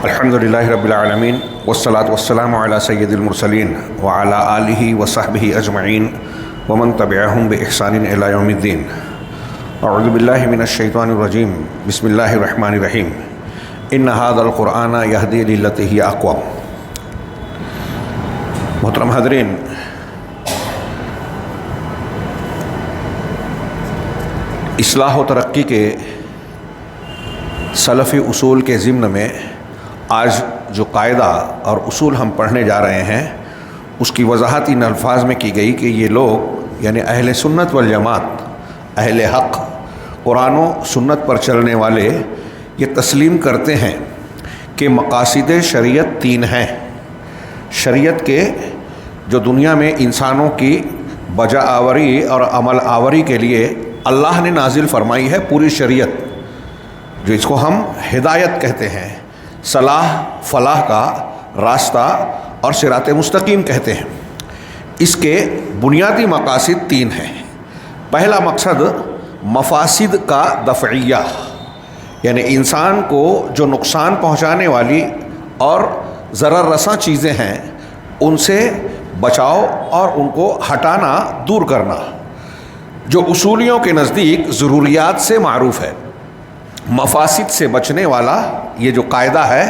الحمدللہ رب العالمین والصلاة والسلام علی سید المرسلین وعلی آلہ وصحبہ اجمعین ومن تبعہم بإحسان الی یوم الدین۔ اعوذ باللہ من الشیطان الرجیم، بسم اللہ الرحمن الرحیم۔ ان ھذا القرآن یہدی للتی ہی اقوم۔ محترم حاضرین، اصلاح و ترقی کے سلفی اصول کے ضمن میں آج جو قاعدہ اور اصول ہم پڑھنے جا رہے ہیں اس کی وضاحت ان الفاظ میں کی گئی کہ یہ لوگ یعنی اہل سنت والجماعت، اہل حق، قرآن و سنت پر چلنے والے یہ تسلیم کرتے ہیں کہ مقاصد شریعت تین ہیں۔ شریعت کے جو دنیا میں انسانوں کی بجا آوری اور عمل آوری کے لیے اللہ نے نازل فرمائی ہے پوری شریعت، جو اس کو ہم ہدایت کہتے ہیں، صلاح فلاح کا راستہ اور صراط مستقیم کہتے ہیں۔ اس کے بنیادی مقاصد تین ہیں۔ پہلا مقصد مفاسد کا دفعیہ، یعنی انسان کو جو نقصان پہنچانے والی اور ضرر رساں چیزیں ہیں ان سے بچاؤ اور ان کو ہٹانا، دور کرنا، جو اصولیوں کے نزدیک ضروریات سے معروف ہے۔ مفاسد سے بچنے والا یہ جو قاعدہ ہے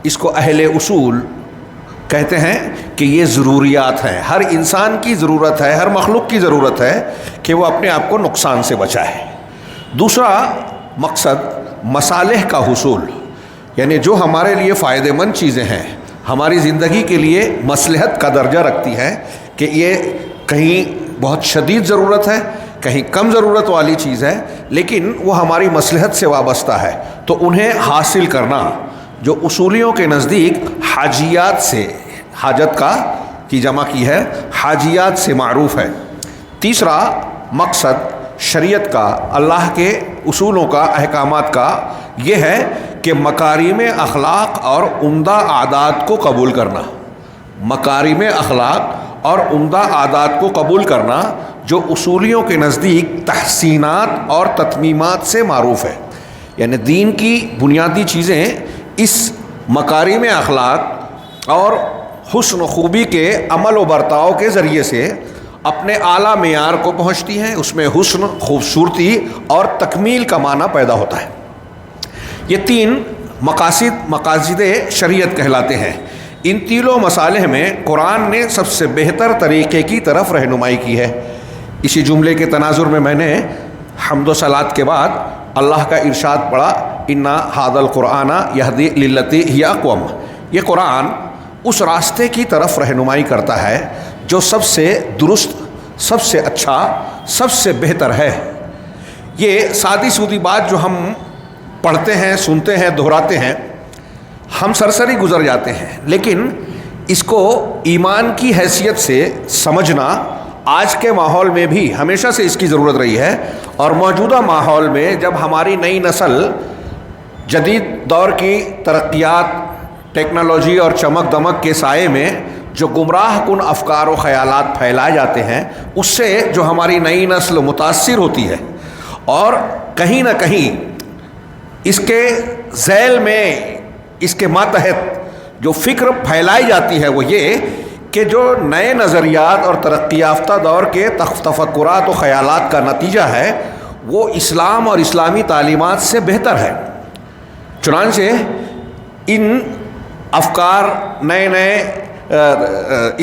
اس کو اہل اصول کہتے ہیں کہ یہ ضروریات ہیں، ہر انسان کی ضرورت ہے، ہر مخلوق کی ضرورت ہے کہ وہ اپنے آپ کو نقصان سے بچائے۔ دوسرا مقصد مصالح کا حصول، یعنی جو ہمارے لیے فائدہ مند چیزیں ہیں، ہماری زندگی کے لیے مصلحت کا درجہ رکھتی ہیں کہ یہ کہیں بہت شدید ضرورت ہے، کہیں کم ضرورت والی چیز ہے، لیکن وہ ہماری مصلحت سے وابستہ ہے، تو انہیں حاصل کرنا جو اصولیوں کے نزدیک حاجیات سے، حاجت کا کی جمع کی ہے، حاجیات سے معروف ہے۔ تیسرا مقصد شریعت کا، اللہ کے اصولوں کا، احکامات کا یہ ہے کہ مکارم اخلاق اور عمدہ عادات کو قبول کرنا، مکارم اخلاق اور عمدہ عادات کو قبول کرنا جو اصولیوں کے نزدیک تحسینات اور تتمیمات سے معروف ہے۔ یعنی دین کی بنیادی چیزیں اس مکارم اخلاق اور حسن و خوبی کے عمل و برتاؤ کے ذریعے سے اپنے اعلیٰ معیار کو پہنچتی ہیں، اس میں حسن، خوبصورتی اور تکمیل کا معنی پیدا ہوتا ہے۔ یہ تین مقاصد شریعت کہلاتے ہیں۔ ان تینوں مصالح میں قرآن نے سب سے بہتر طریقے کی طرف رہنمائی کی ہے۔ اسی جملے کے تناظر میں میں نے حمد و صلات کے بعد اللہ کا ارشاد پڑھا، انا ھذا القرآن یہدی للتی ہی اقوم۔ یہ قرآن اس راستے کی طرف رہنمائی کرتا ہے جو سب سے درست، سب سے اچھا، سب سے بہتر ہے۔ یہ سادی سودی بات جو ہم پڑھتے ہیں، سنتے ہیں، دہراتے ہیں، ہم سرسری گزر جاتے ہیں، لیکن اس کو ایمان کی حیثیت سے سمجھنا آج کے ماحول میں بھی ہمیشہ سے اس کی ضرورت رہی ہے، اور موجودہ ماحول میں جب ہماری نئی نسل جدید دور کی ترقیات، ٹیکنالوجی اور چمک دمک کے سائے میں جو گمراہ کن افکار و خیالات پھیلائے جاتے ہیں، اس سے جو ہماری نئی نسل متاثر ہوتی ہے، اور کہیں نہ کہیں اس کے ذیل میں، اس کے ماتحت جو فکر پھیلائی جاتی ہے وہ یہ کہ جو نئے نظریات اور ترقی یافتہ دور کے تفکرات و خیالات کا نتیجہ ہے وہ اسلام اور اسلامی تعلیمات سے بہتر ہے۔ چنانچہ ان افکار، نئے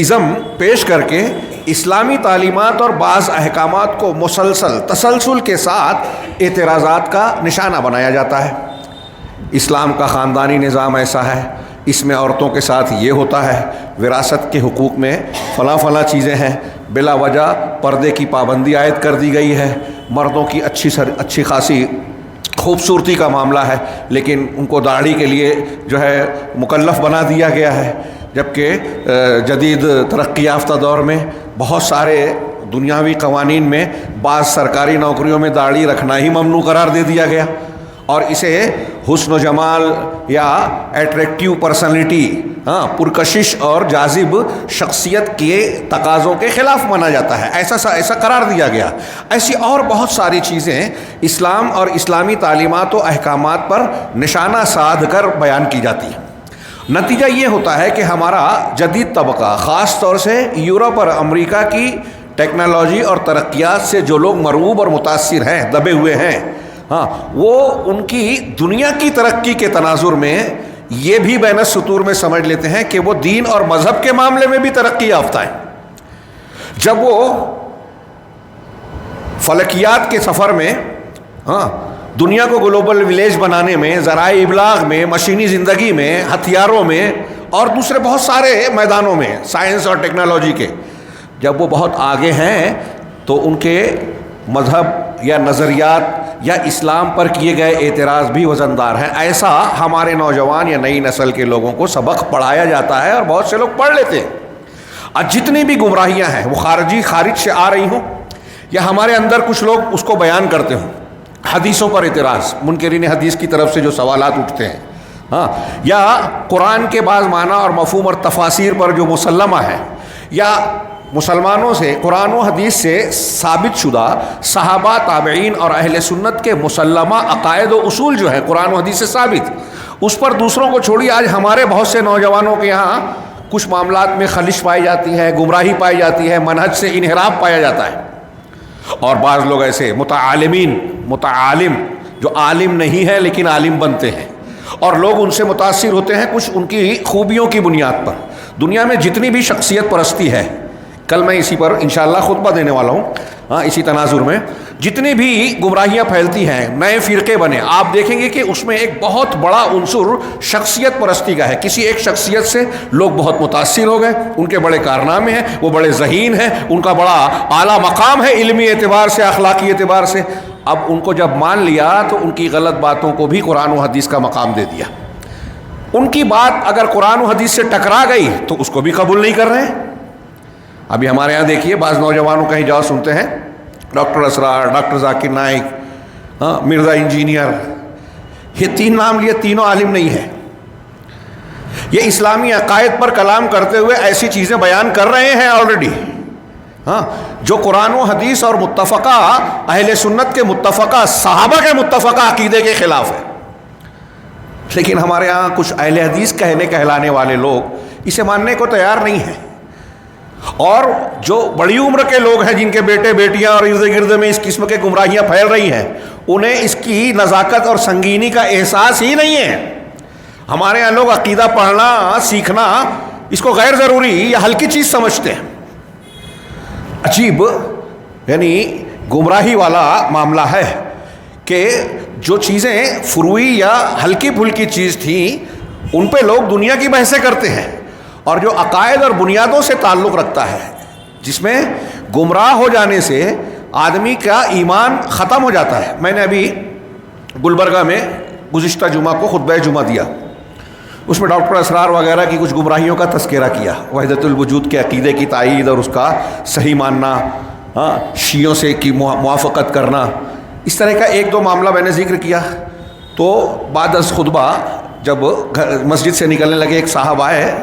ازم پیش کر کے اسلامی تعلیمات اور بعض احکامات کو تسلسل کے ساتھ اعتراضات کا نشانہ بنایا جاتا ہے۔ اسلام کا خاندانی نظام ایسا ہے، اس میں عورتوں کے ساتھ یہ ہوتا ہے، وراثت کے حقوق میں فلاں چیزیں ہیں، بلا وجہ پردے کی پابندی عائد کر دی گئی ہے، مردوں کی اچھی خاصی خوبصورتی کا معاملہ ہے لیکن ان کو داڑھی کے لیے جو ہے مکلف بنا دیا گیا ہے، جبکہ جدید ترقی یافتہ دور میں بہت سارے دنیاوی قوانین میں بعض سرکاری نوکریوں میں داڑھی رکھنا ہی ممنوع قرار دے دیا گیا، اور اسے حسن و جمال یا ایٹریکٹیو پرسنالٹی، پرکشش اور جاذب شخصیت کے تقاضوں کے خلاف مانا جاتا ہے، ایسا قرار دیا گیا۔ ایسی اور بہت ساری چیزیں اسلام اور اسلامی تعلیمات و احکامات پر نشانہ سادھ کر بیان کی جاتی ہیں۔ نتیجہ یہ ہوتا ہے کہ ہمارا جدید طبقہ، خاص طور سے یورپ اور امریکہ کی ٹیکنالوجی اور ترقیات سے جو لوگ مرعوب اور متاثر ہیں، دبے ہوئے ہیں، ہاں، وہ ان کی دنیا کی ترقی کے تناظر میں یہ بھی بین السطور میں سمجھ لیتے ہیں کہ وہ دین اور مذہب کے معاملے میں بھی ترقی یافتہ ہیں۔ جب وہ فلکیات کے سفر میں، ہاں، دنیا کو گلوبل ولیج بنانے میں، ذرائع ابلاغ میں، مشینی زندگی میں، ہتھیاروں میں اور دوسرے بہت سارے میدانوں میں سائنس اور ٹیکنالوجی کے جب وہ بہت آگے ہیں تو ان کے مذہب یا نظریات یا اسلام پر کیے گئے اعتراض بھی وزندار ہیں۔ ایسا ہمارے نوجوان یا نئی نسل کے لوگوں کو سبق پڑھایا جاتا ہے اور بہت سے لوگ پڑھ لیتے ہیں۔ اور جتنی بھی گمراہیاں ہیں وہ خارج سے آ رہی ہوں یا ہمارے اندر کچھ لوگ اس کو بیان کرتے ہوں، حدیثوں پر اعتراض، منکرین حدیث کی طرف سے جو سوالات اٹھتے ہیں، ہاں، یا قرآن کے بعض معنی اور مفہوم اور تفاسیر پر جو مسلمہ ہے، یا مسلمانوں سے قرآن و حدیث سے ثابت شدہ صحابہ، تابعین اور اہل سنت کے مسلمہ عقائد و اصول جو ہے قرآن و حدیث سے ثابت، اس پر دوسروں کو چھوڑی آج ہمارے بہت سے نوجوانوں کے یہاں کچھ معاملات میں خلش پائی جاتی ہے، گمراہی پائی جاتی ہے، منہج سے انحراف پایا جاتا ہے۔ اور بعض لوگ ایسے متعالم جو عالم نہیں ہے لیکن عالم بنتے ہیں، اور لوگ ان سے متاثر ہوتے ہیں کچھ ان کی خوبیوں کی بنیاد پر۔ دنیا میں جتنی بھی شخصیت پرستی ہے، کل میں اسی پر انشاءاللہ خطبہ دینے والا ہوں، ہاں، اسی تناظر میں جتنی بھی گمراہیاں پھیلتی ہیں، نئے فرقے بنے، آپ دیکھیں گے کہ اس میں ایک بہت بڑا عنصر شخصیت پرستی کا ہے۔ کسی ایک شخصیت سے لوگ بہت متاثر ہو گئے، ان کے بڑے کارنامے ہیں، وہ بڑے ذہین ہیں، ان کا بڑا اعلیٰ مقام ہے علمی اعتبار سے، اخلاقی اعتبار سے۔ اب ان کو جب مان لیا تو ان کی غلط باتوں کو بھی قرآن و حدیث کا مقام دے دیا۔ ان کی بات اگر قرآن و حدیث سے ٹکرا گئی تو اس کو بھی قبول نہیں کر رہے ہیں۔ ابھی ہمارے یہاں دیکھیے بعض نوجوانوں کہیں جاؤ سنتے ہیں ڈاکٹر اسرار، ڈاکٹر ذاکر نائک، ہاں، مرزا انجینئر، یہ تین نام لیے، تینوں عالم نہیں ہیں۔ یہ اسلامی عقائد پر کلام کرتے ہوئے ایسی چیزیں بیان کر رہے ہیں آلریڈی، ہاں، جو قرآن و حدیث اور متفقہ اہل سنت کے متفقہ صحابہ کے متفقہ عقیدے کے خلاف ہے۔ لیکن ہمارے ہاں کچھ اہل حدیث کہلانے والے لوگ اسے ماننے کو تیار نہیں ہیں، اور جو بڑی عمر کے لوگ ہیں جن کے بیٹے بیٹیاں اور ارد گرد میں اس قسم کے گمراہیاں پھیل رہی ہیں، انہیں اس کی نزاکت اور سنگینی کا احساس ہی نہیں ہے۔ ہمارے یہاں لوگ عقیدہ پڑھنا، سیکھنا اس کو غیر ضروری یا ہلکی چیز سمجھتے ہیں۔ عجیب، یعنی گمراہی والا معاملہ ہے کہ جو چیزیں فروعی یا ہلکی پھلکی چیز تھیں ان پہ لوگ دنیا کی بحثیں کرتے ہیں، اور جو عقائد اور بنیادوں سے تعلق رکھتا ہے، جس میں گمراہ ہو جانے سے آدمی کا ایمان ختم ہو جاتا ہے۔ میں نے ابھی گلبرگہ میں گزشتہ جمعہ کو خطبہ جمعہ دیا، اس میں ڈاکٹر اسرار وغیرہ کی کچھ گمراہیوں کا تذکرہ کیا، وحدت الوجود کے عقیدے کی تائید اور اس کا صحیح ماننا، ہاں، شیعوں سے کی موافقت کرنا، اس طرح کا ایک دو معاملہ میں نے ذکر کیا۔ تو بعد از خطبہ جب مسجد سے نکلنے لگے، ایک صاحب آئے،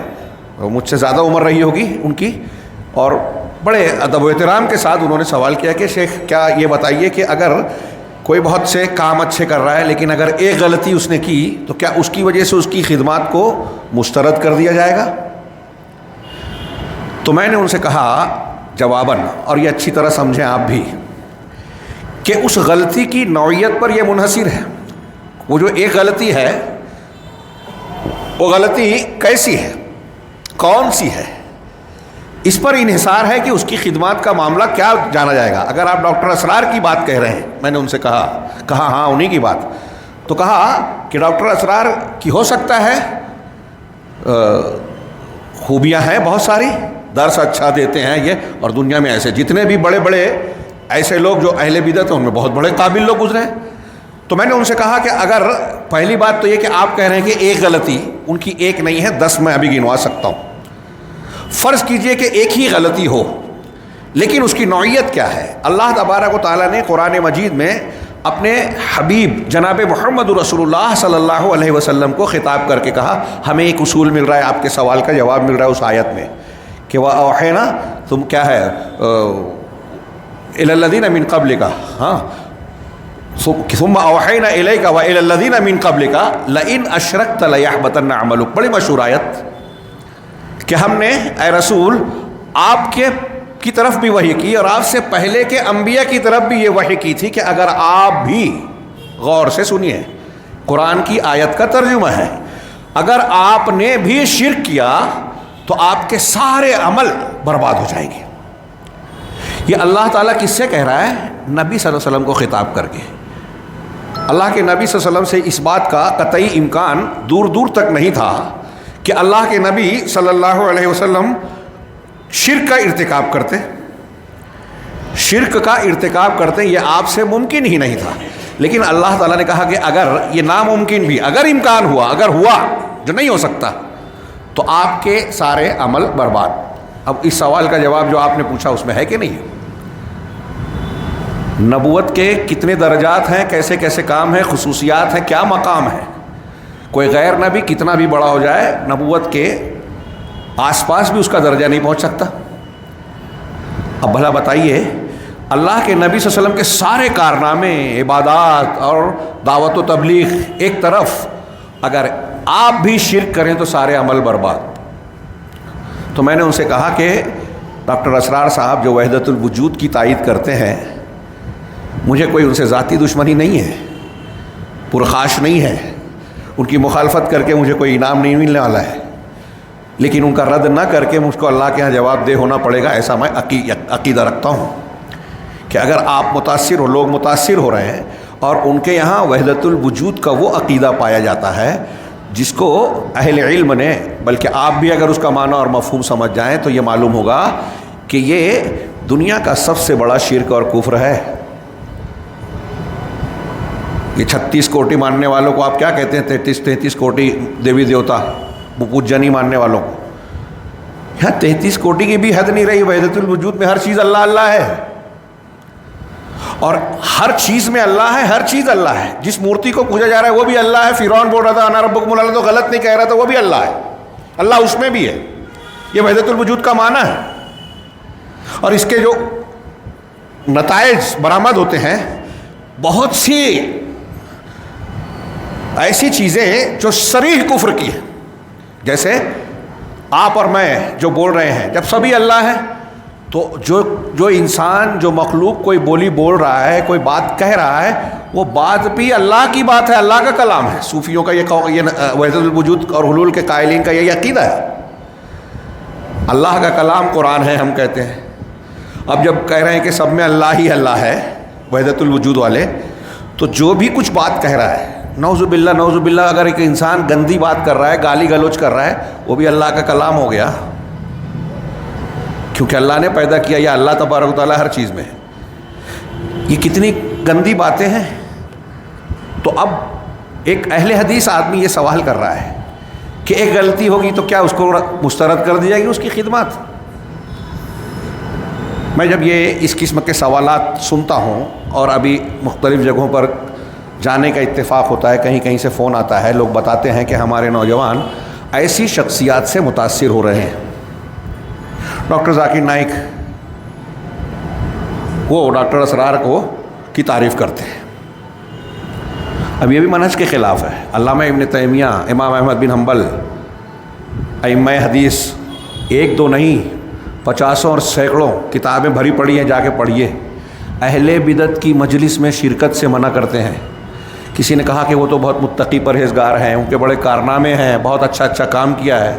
مجھ سے زیادہ عمر رہی ہوگی ان کی، اور بڑے ادب و احترام کے ساتھ انہوں نے سوال کیا کہ شیخ کیا یہ بتائیے کہ اگر کوئی بہت سے کام اچھے کر رہا ہے لیکن اگر ایک غلطی اس نے کی تو کیا اس کی وجہ سے اس کی خدمات کو مسترد کر دیا جائے گا؟ تو میں نے ان سے کہا جواباً، اور یہ اچھی طرح سمجھیں آپ بھی، کہ اس غلطی کی نوعیت پر یہ منحصر ہے۔ وہ جو ایک غلطی ہے، وہ غلطی کیسی ہے، کون سی ہے، اس پر انحصار ہے کہ اس کی خدمات کا معاملہ کیا جانا جائے گا۔ اگر آپ ڈاکٹر اسرار کی بات کہہ رہے ہیں، میں نے ان سے کہا ہاں انہی کی بات، تو کہا کہ ڈاکٹر اسرار کی ہو سکتا ہے خوبیاں ہیں بہت ساری، درس اچھا دیتے ہیں یہ، اور دنیا میں ایسے جتنے بھی بڑے بڑے ایسے لوگ جو اہل بدعت ہیں ان میں بہت بڑے قابل لوگ گزرے ہیں۔ تو میں نے ان سے کہا کہ اگر پہلی بات تو یہ کہ آپ کہہ رہے ہیں کہ ایک غلطی، ان کی ایک نہیں ہے، 10 میں ابھی گنوا سکتا ہوں۔ فرض کیجئے کہ ایک ہی غلطی ہو، لیکن اس کی نوعیت کیا ہے؟ اللہ تبارک و تعالیٰ نے قرآن مجید میں اپنے حبیب جناب محمد رسول اللہ صلی اللہ علیہ وسلم کو خطاب کر کے کہا، ہمیں ایک اصول مل رہا ہے، آپ کے سوال کا جواب مل رہا ہے اس آیت میں، کہ وَأَوْحَيْنَا، تم کیا ہے، إِلَى الَّذِينَ مِن قَبْلِكَ، ہاں، ثم اوحینا الیک والی الذین من قبلک لئن اشرکت لیحبطن عملک. بڑی مشہور آیت کہ ہم نے اے رسول آپ کے کی طرف بھی وحی کی اور آپ سے پہلے کے انبیاء کی طرف بھی یہ وحی کی تھی کہ اگر آپ بھی غور سے سنیے، قرآن کی آیت کا ترجمہ ہے، اگر آپ نے بھی شرک کیا تو آپ کے سارے عمل برباد ہو جائیں گے. یہ اللہ تعالیٰ کس سے کہہ رہا ہے؟ نبی صلی اللہ علیہ وسلم کو خطاب کر کے. اللہ کے نبی صلی اللہ علیہ وسلم سے اس بات کا قطعی امکان دور دور تک نہیں تھا کہ اللہ کے نبی صلی اللہ علیہ وسلم شرک کا ارتکاب کرتے. شرک کا ارتکاب کرتے یہ آپ سے ممکن ہی نہیں تھا، لیکن اللہ تعالیٰ نے کہا کہ اگر یہ ناممکن بھی، اگر امکان ہوا، اگر ہوا جو نہیں ہو سکتا، تو آپ کے سارے عمل برباد. اب اس سوال کا جواب جو آپ نے پوچھا اس میں ہے کہ نہیں؟ نبوت کے کتنے درجات ہیں، کیسے کیسے کام ہیں، خصوصیات ہیں، کیا مقام ہے. کوئی غیر نبی کتنا بھی بڑا ہو جائے نبوت کے آس پاس بھی اس کا درجہ نہیں پہنچ سکتا. اب بھلا بتائیے، اللہ کے نبی صلی اللہ علیہ وسلم کے سارے کارنامے، عبادات اور دعوت و تبلیغ ایک طرف، اگر آپ بھی شرک کریں تو سارے عمل برباد. تو میں نے ان سے کہا کہ ڈاکٹر اسرار صاحب جو وحدت الوجود کی تائید کرتے ہیں، مجھے کوئی ان سے ذاتی دشمنی نہیں ہے، پرخاش نہیں ہے، ان کی مخالفت کر کے مجھے کوئی انعام نہیں ملنے والا ہے، لیکن ان کا رد نہ کر کے مجھ کو اللہ کے ہاں جواب دہ ہونا پڑے گا، ایسا میں عقیدہ رکھتا ہوں کہ اگر آپ متاثر ہو، لوگ متاثر ہو رہے ہیں اور ان کے یہاں وحدت الوجود کا وہ عقیدہ پایا جاتا ہے جس کو اہل علم نے، بلکہ آپ بھی اگر اس کا معنی اور مفہوم سمجھ جائیں تو یہ معلوم ہوگا کہ یہ دنیا کا سب سے بڑا شرک اور کفر ہے. یہ 36 کوٹی ماننے والوں کو آپ کیا کہتے ہیں؟ 33 کوٹی دیوی دیوتا پوجنی ماننے والوں کو. یہاں 33 کوٹی کی بھی حد نہیں رہی. وحدت الوجود میں ہر چیز اللہ اللہ ہے، اور ہر چیز میں اللہ ہے، ہر چیز اللہ ہے. جس مورتی کو پوجا جا رہا ہے وہ بھی اللہ ہے. فرعون بول رہا تھا انا ربکم الاعلی، تو غلط نہیں کہہ رہا تھا، وہ بھی اللہ ہے، اللہ اس میں بھی ہے. یہ وحدت الوجود کا معنی ہے. اور اس کے جو نتائج برآمد ہوتے ہیں، بہت سی ایسی چیزیں جو صریح کفر کی ہیں، جیسے آپ اور میں جو بول رہے ہیں، جب سبھی اللہ ہیں تو جو انسان، جو مخلوق کوئی بولی بول رہا ہے، کوئی بات کہہ رہا ہے، وہ بات بھی اللہ کی بات ہے، اللہ کا کلام ہے. صوفیوں کا یہ وحدت الوجود اور حلول کے قائلین کا یہ عقیدہ ہے. اللہ کا کلام قرآن ہے ہم کہتے ہیں. اب جب کہہ رہے ہیں کہ سب میں اللہ ہی اللہ ہے، وحدت الوجود والے، تو جو بھی کچھ بات کہہ رہا ہے، نعوذ باللہ نعوذ باللہ، اگر ایک انسان گندی بات کر رہا ہے، گالی گلوچ کر رہا ہے، وہ بھی اللہ کا کلام ہو گیا، کیونکہ اللہ نے پیدا کیا، یا اللہ تبارک و تعالیٰ ہر چیز میں ہے. یہ کتنی گندی باتیں ہیں. تو اب ایک اہل حدیث آدمی یہ سوال کر رہا ہے کہ ایک غلطی ہوگی تو کیا اس کو مسترد کر دی جائے گی اس کی خدمات؟ میں جب یہ اس قسم کے سوالات سنتا ہوں، اور ابھی مختلف جگہوں پر جانے کا اتفاق ہوتا ہے، کہیں کہیں سے فون آتا ہے، لوگ بتاتے ہیں کہ ہمارے نوجوان ایسی شخصیات سے متاثر ہو رہے ہیں. ڈاکٹر ذاکر نائک وہ ڈاکٹر اسرار کی تعریف کرتے ہیں. اب یہ بھی منہج کے خلاف ہے. علامہ ابن تیمیہ، امام احمد بن حنبل، ائمہ حدیث، ایک دو نہیں 50 اور سینکڑوں کتابیں بھری پڑی ہیں، جا کے پڑھیے. اہل بدعت کی مجلس میں شرکت سے منع کرتے ہیں. کسی نے کہا کہ وہ تو بہت متقی پرہیزگار ہیں، ان کے بڑے کارنامے ہیں، بہت اچھا کام کیا ہے.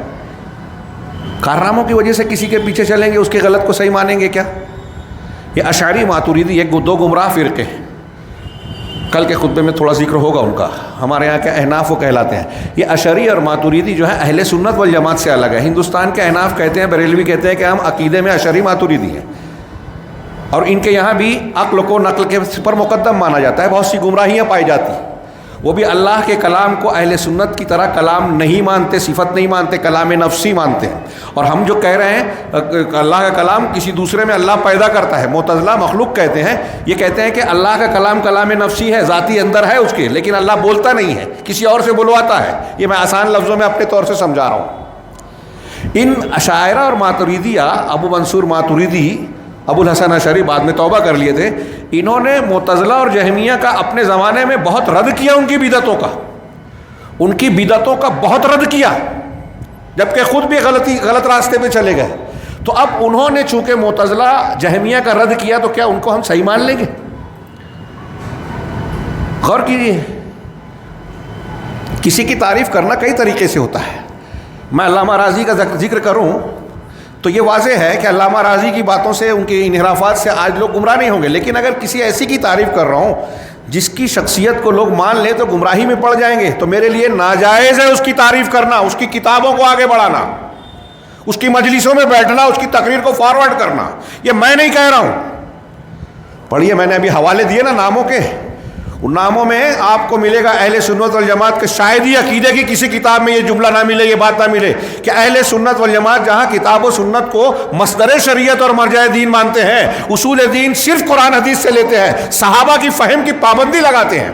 کارناموں کی وجہ سے کسی کے پیچھے چلیں گے، اس کے غلط کو صحیح مانیں گے کیا؟ یہ اشعری ماتوریدی ایک دو گمراہ فرقے ہیں. کل کے خطبے میں تھوڑا ذکر ہوگا ان کا. ہمارے یہاں کے احناف وہ کہلاتے ہیں. یہ اشعری اور ماتوریدی جو ہے اہل سنت والجماعت سے الگ ہے. ہندوستان کے احناف کہتے ہیں، بریلوی کہتے ہیں کہ ہم عقیدے میں اشعری ماتوریدی ہیں، اور ان کے یہاں بھی عقل کو نقل کے پر مقدم مانا جاتا ہے. بہت سی گمراہیاں پائی جاتی ہیں. وہ بھی اللہ کے کلام کو اہل سنت کی طرح کلام نہیں مانتے، صفت نہیں مانتے، کلام نفسی مانتے ہیں. اور ہم جو کہہ رہے ہیں اللہ کا کلام کسی دوسرے میں اللہ پیدا کرتا ہے، معتزلہ مخلوق کہتے ہیں. یہ کہتے ہیں کہ اللہ کا کلام کلام نفسی ہے، ذاتی اندر ہے اس کے، لیکن اللہ بولتا نہیں ہے، کسی اور سے بلواتا ہے. یہ میں آسان لفظوں میں اپنے طور سے سمجھا رہا ہوں. ان اشاعرہ اور ماتوریدیہ، ابو منصور ماتوریدی ابو الحسن اشعری بعد میں توبہ کر لیے تھے، انہوں نے معتزلہ اور جہمیہ کا اپنے زمانے میں بہت رد کیا، ان کی بدعتوں کا بہت رد کیا، جبکہ خود بھی غلط راستے پہ چلے گئے۔ تو اب انہوں نے چونکہ معتزلہ جہمیہ کا رد کیا تو کیا ان کو ہم صحیح مان لیں گے؟ غور کیجیے، کسی کی تعریف کرنا کئی طریقے سے ہوتا ہے۔ میں علامہ راضی کا ذکر کروں تو یہ واضح ہے کہ علامہ راضی کی باتوں سے، ان کے انحرافات سے آج لوگ گمراہ نہیں ہوں گے، لیکن اگر کسی ایسی کی تعریف کر رہا ہوں جس کی شخصیت کو لوگ مان لیں تو گمراہی میں پڑ جائیں گے، تو میرے لیے ناجائز ہے اس کی تعریف کرنا، اس کی کتابوں کو آگے بڑھانا، اس کی مجلسوں میں بیٹھنا، اس کی تقریر کو فارورڈ کرنا۔ یہ میں نہیں کہہ رہا ہوں، پڑھیے، میں نے ابھی حوالے دیے نا ناموں کے، ان ناموں میں آپ کو ملے گا اہل سنت والجماعت کے شاید ہی عقیدے کی کسی کتاب میں یہ جملہ نہ ملے، یہ بات نہ ملے کہ اہل سنت والجماعت جہاں کتاب و سنت کو مصدر شریعت اور مرجع دین مانتے ہیں، اصول دین صرف قرآن حدیث سے لیتے ہیں، صحابہ کی فہم کی پابندی لگاتے ہیں،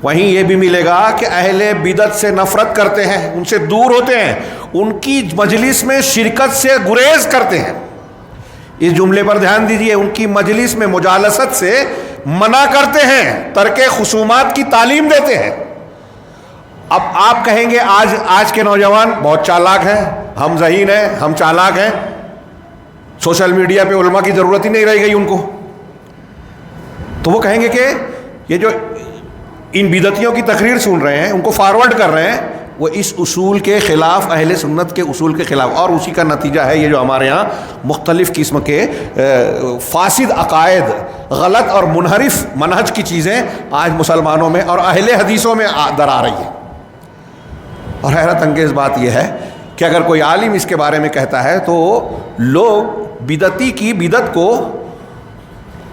وہیں یہ بھی ملے گا کہ اہل بدعت سے نفرت کرتے ہیں، ان سے دور ہوتے ہیں، ان کی مجلس میں شرکت سے گریز کرتے ہیں۔ اس جملے پر دھیان دیجئے، ان کی مجلس میں مجالست سے منع کرتے ہیں، ترک خصومات کی تعلیم دیتے ہیں۔ اب آپ کہیں گے آج کے نوجوان بہت چالاک ہیں، ہم ذہین ہیں، ہم چالاک ہیں، سوشل میڈیا پہ علماء کی ضرورت ہی نہیں رہ گئی ان کو، تو وہ کہیں گے کہ یہ جو ان بدعتیوں کی تقریر سن رہے ہیں، ان کو فارورڈ کر رہے ہیں، وہ اس اصول کے خلاف، اہل سنت کے اصول کے خلاف، اور اسی کا نتیجہ ہے یہ جو ہمارے ہاں مختلف قسم کے فاسد عقائد، غلط اور منحرف منہج کی چیزیں آج مسلمانوں میں اور اہل حدیثوں میں در آ رہی ہیں۔ اور حیرت انگیز بات یہ ہے کہ اگر کوئی عالم اس کے بارے میں کہتا ہے تو لوگ بدعتی کی بدعت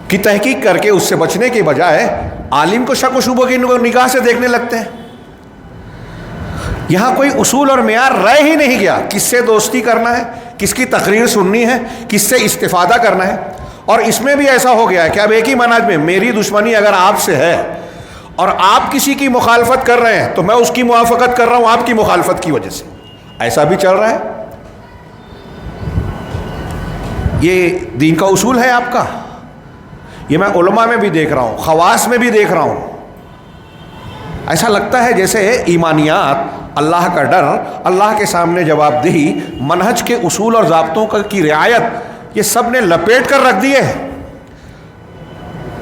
کی تحقیق کر کے اس سے بچنے کے بجائے عالم کو شک و شبہ کی نگاہ سے دیکھنے لگتے ہیں۔ یہاں کوئی اصول اور معیار رہ ہی نہیں گیا، کس سے دوستی کرنا ہے، کس کی تقریر سننی ہے، کس سے استفادہ کرنا ہے۔ اور اس میں بھی ایسا ہو گیا ہے کہ اب ایک ہی منہج میں میری دشمنی اگر آپ سے ہے اور آپ کسی کی مخالفت کر رہے ہیں تو میں اس کی موافقت کر رہا ہوں آپ کی مخالفت کی وجہ سے، ایسا بھی چل رہا ہے۔ یہ دین کا اصول ہے آپ کا، یہ میں علماء میں بھی دیکھ رہا ہوں، خواص میں بھی دیکھ رہا ہوں۔ ایسا لگتا ہے جیسے ایمانیات، اللہ کا ڈر، اللہ کے سامنے جواب دہی، منہج کے اصول اور ضابطوں کی رعایت، یہ سب نے لپیٹ کر رکھ دیے ہیں۔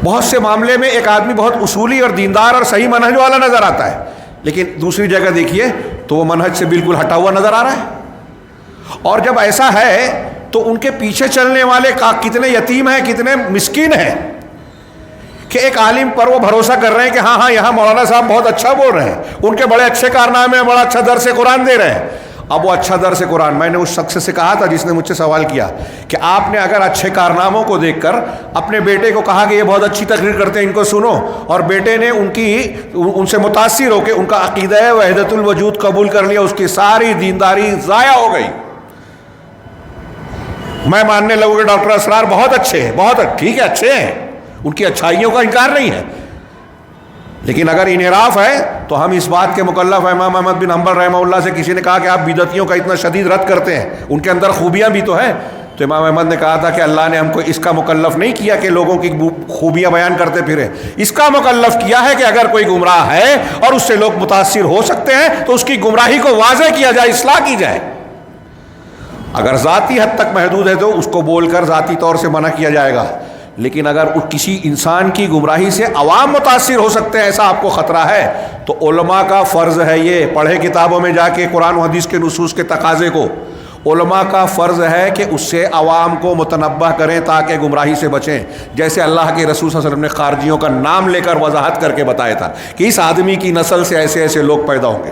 بہت سے معاملے میں ایک آدمی بہت اصولی اور دیندار اور صحیح منہج والا نظر آتا ہے، لیکن دوسری جگہ دیکھیے تو وہ منہج سے بالکل ہٹا ہوا نظر آ رہا ہے۔ اور جب ایسا ہے تو ان کے پیچھے چلنے والے کتنے یتیم ہیں، کتنے مسکین ہیں کہ ایک عالم پر وہ بھروسہ کر رہے ہیں کہ ہاں یہاں مولانا صاحب بہت اچھا بول رہے ہیں، ان کے بڑے اچھے کارنامے ہیں، بڑا اچھا درس قرآن دے رہے ہیں۔ اب وہ اچھا درس قرآن، میں نے اس شخص سے کہا تھا جس نے مجھ سے سوال کیا کہ آپ نے اگر اچھے کارناموں کو دیکھ کر اپنے بیٹے کو کہا کہ یہ بہت اچھی تقریر کرتے ہیں، ان کو سنو، اور بیٹے نے ان سے متاثر ہو کے ان کا عقیدہ وحدت الوجود قبول کر لیا، اس کی ساری دینداری ضائع ہو گئی۔ میں ماننے لگوں کہ ڈاکٹر اسرار بہت اچھے ہیں، بہت ٹھیک ہے، اچھے ہیں، ان کی اچھائیوں کا انکار نہیں ہے، لیکن اگر انحراف ہے تو ہم اس بات کے مکلف ہیں۔ امام احمد بن حنبل رحمہ اللہ سے کسی نے کہا کہ آپ بدعتیوں کا اتنا شدید رد کرتے ہیں، ان کے اندر خوبیاں بھی تو ہیں، تو امام احمد نے کہا تھا کہ اللہ نے ہم کو اس کا مکلف نہیں کیا کہ لوگوں کی خوبیاں بیان کرتے پھریں، اس کا مکلف کیا ہے کہ اگر کوئی گمراہ ہے اور اس سے لوگ متاثر ہو سکتے ہیں تو اس کی گمراہی کو واضح کیا جائے، اصلاح کی جائے۔ اگر ذاتی حد تک محدود ہے تو اس کو بول کر ذاتی طور سے منع کیا جائے گا، لیکن اگر کسی انسان کی گمراہی سے عوام متاثر ہو سکتے ہیں، ایسا آپ کو خطرہ ہے، تو علماء کا فرض ہے، یہ پڑھے کتابوں میں جا کے قرآن و حدیث کے نصوص کے تقاضے کو، علماء کا فرض ہے کہ اس سے عوام کو متنبہ کریں تاکہ گمراہی سے بچیں۔ جیسے اللہ کے رسول صلی اللہ علیہ وسلم نے خارجیوں کا نام لے کر وضاحت کر کے بتایا تھا کہ اس آدمی کی نسل سے ایسے ایسے لوگ پیدا ہوں گے،